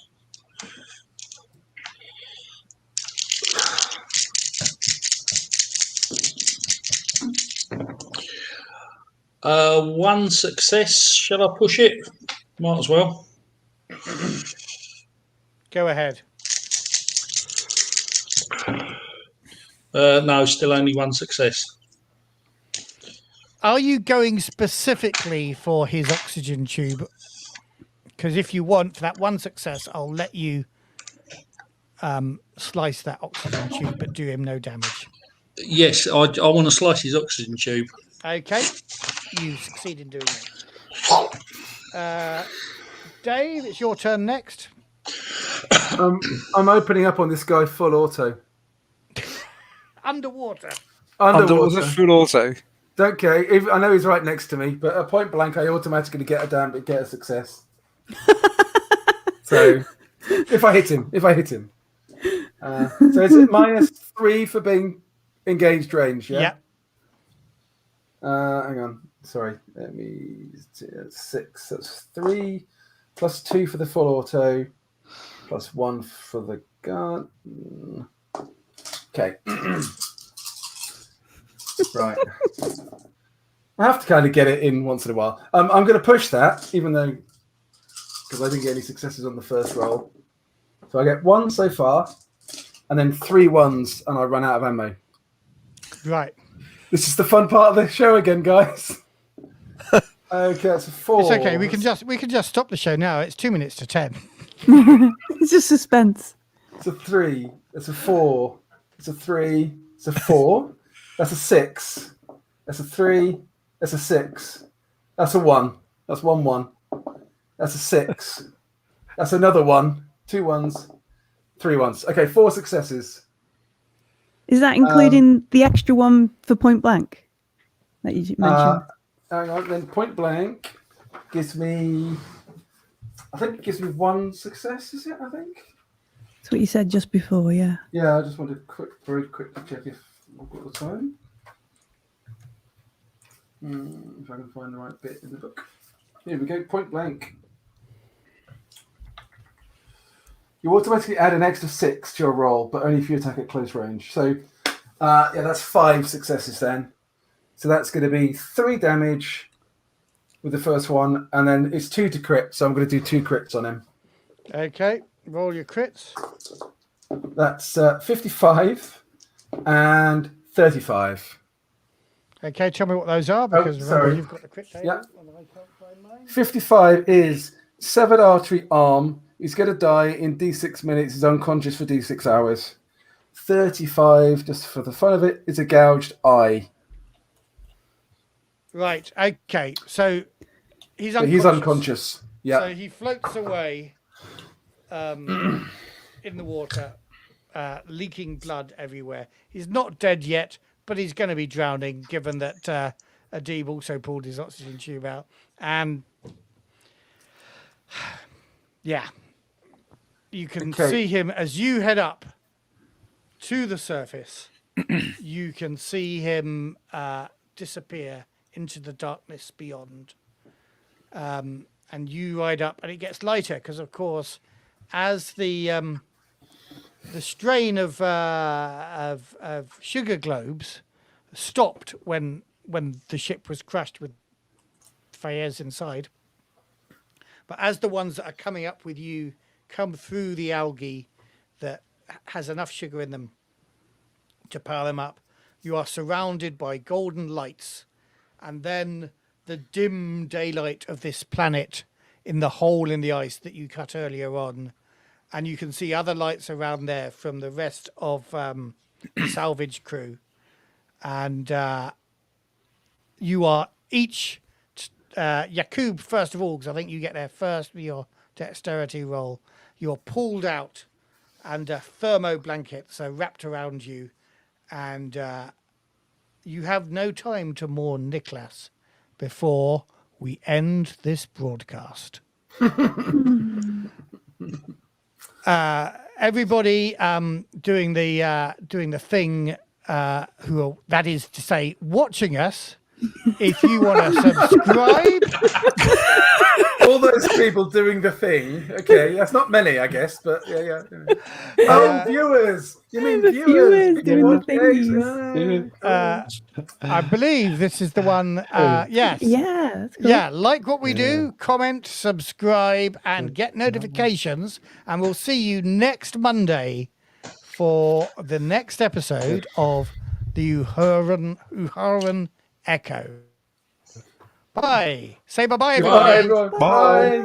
One success. Shall I push it? Might as well. Go ahead. No, still only 1 success. Are you going specifically for his oxygen tube? Because if you want, for that 1 success, I'll let you slice that oxygen tube, but do him no damage. Yes, I want to slice his oxygen tube. Okay, you succeed in doing it. Dave, it's your turn next. I'm opening up on this guy full auto. Underwater. Underwater. Full auto. Don't care. I know he's right next to me, but at point blank, I automatically get a success. So if I hit him. So it's -3 for being engaged range, yeah? Hang on. Sorry. Let me... 6. That's 3 plus 2 for the full auto plus 1 for the gun. Okay. Right. I have to kind of get it in once in a while. I'm going to push that, even though... Because I didn't get any successes on the first roll. So I get 1 so far, and then 3 1s, and I run out of ammo. Right. This is the fun part of the show again, guys. Okay, that's a 4. It's okay. We can just stop the show now. It's 2 minutes to 10. It's just suspense. It's a 3. It's a 4. It's a 3. It's a 4. That's a 6. That's a 3. That's a 6. That's a 1. That's 1 1. That's a 6. That's another 1. 2 1s. 3 1s. Okay, 4 successes. Is that including the extra one for point blank that you mentioned? Hang on, then point blank gives me... I think it gives me 1 success, is it? I think. That's what you said just before, yeah. Yeah, I just wanted very quickly check if I've got the time. If I can find the right bit in the book. Here we go, point blank. You automatically add an extra 6 to your roll, but only if you attack at close range. So, yeah, that's 5 successes then. So that's going to be 3 damage with the first one, and then it's 2 to crit, so I'm going to do 2 crits on him. Okay, roll your crits. That's 55 and 35. Okay, tell me what those are, because remember, sorry. you've got the crit table. Yeah. and I can't find mine. 55 is severed artery arm. He's going to die in D6 minutes. He's unconscious for D6 hours. 35, just for the fun of it, is a gouged eye. Right, okay, so he's So unconscious. he's unconscious. Yeah. So he floats away in the water, leaking blood everywhere. He's not dead yet, but he's going to be drowning, given that Adib also pulled his oxygen tube out. And Yeah. You can Okay. see him as you head up to the surface. You can see him disappear into the darkness beyond. And you ride up, and it gets lighter because, of course, as the strain of sugar globes stopped when the ship was crashed with Fayez inside. But as the ones that are coming up with you come through the algae that has enough sugar in them to power them up, you are surrounded by golden lights, and then the dim daylight of this planet in the hole in the ice that you cut earlier on, and you can see other lights around there from the rest of the salvage crew, and you are each Yaquob, first of all, because I think you get there first with your dexterity roll. You're pulled out, and thermo blankets are wrapped around you, and you have no time to mourn Nicholas before we end this broadcast. Everybody doing the thing, that is to say, watching us. If you want to subscribe, All those people doing the thing. Okay, that's not many, I guess, but yeah. Oh, viewers! You mean The viewers? viewers doing the thingies. I believe this is the one. Yes. Yeah, that's cool. Yeah, like what we do, comment, subscribe, and get notifications. And we'll see you next Monday for the next episode of the Uharan Echo. Bye. Say bye-bye, everybody. Bye, everyone. Bye.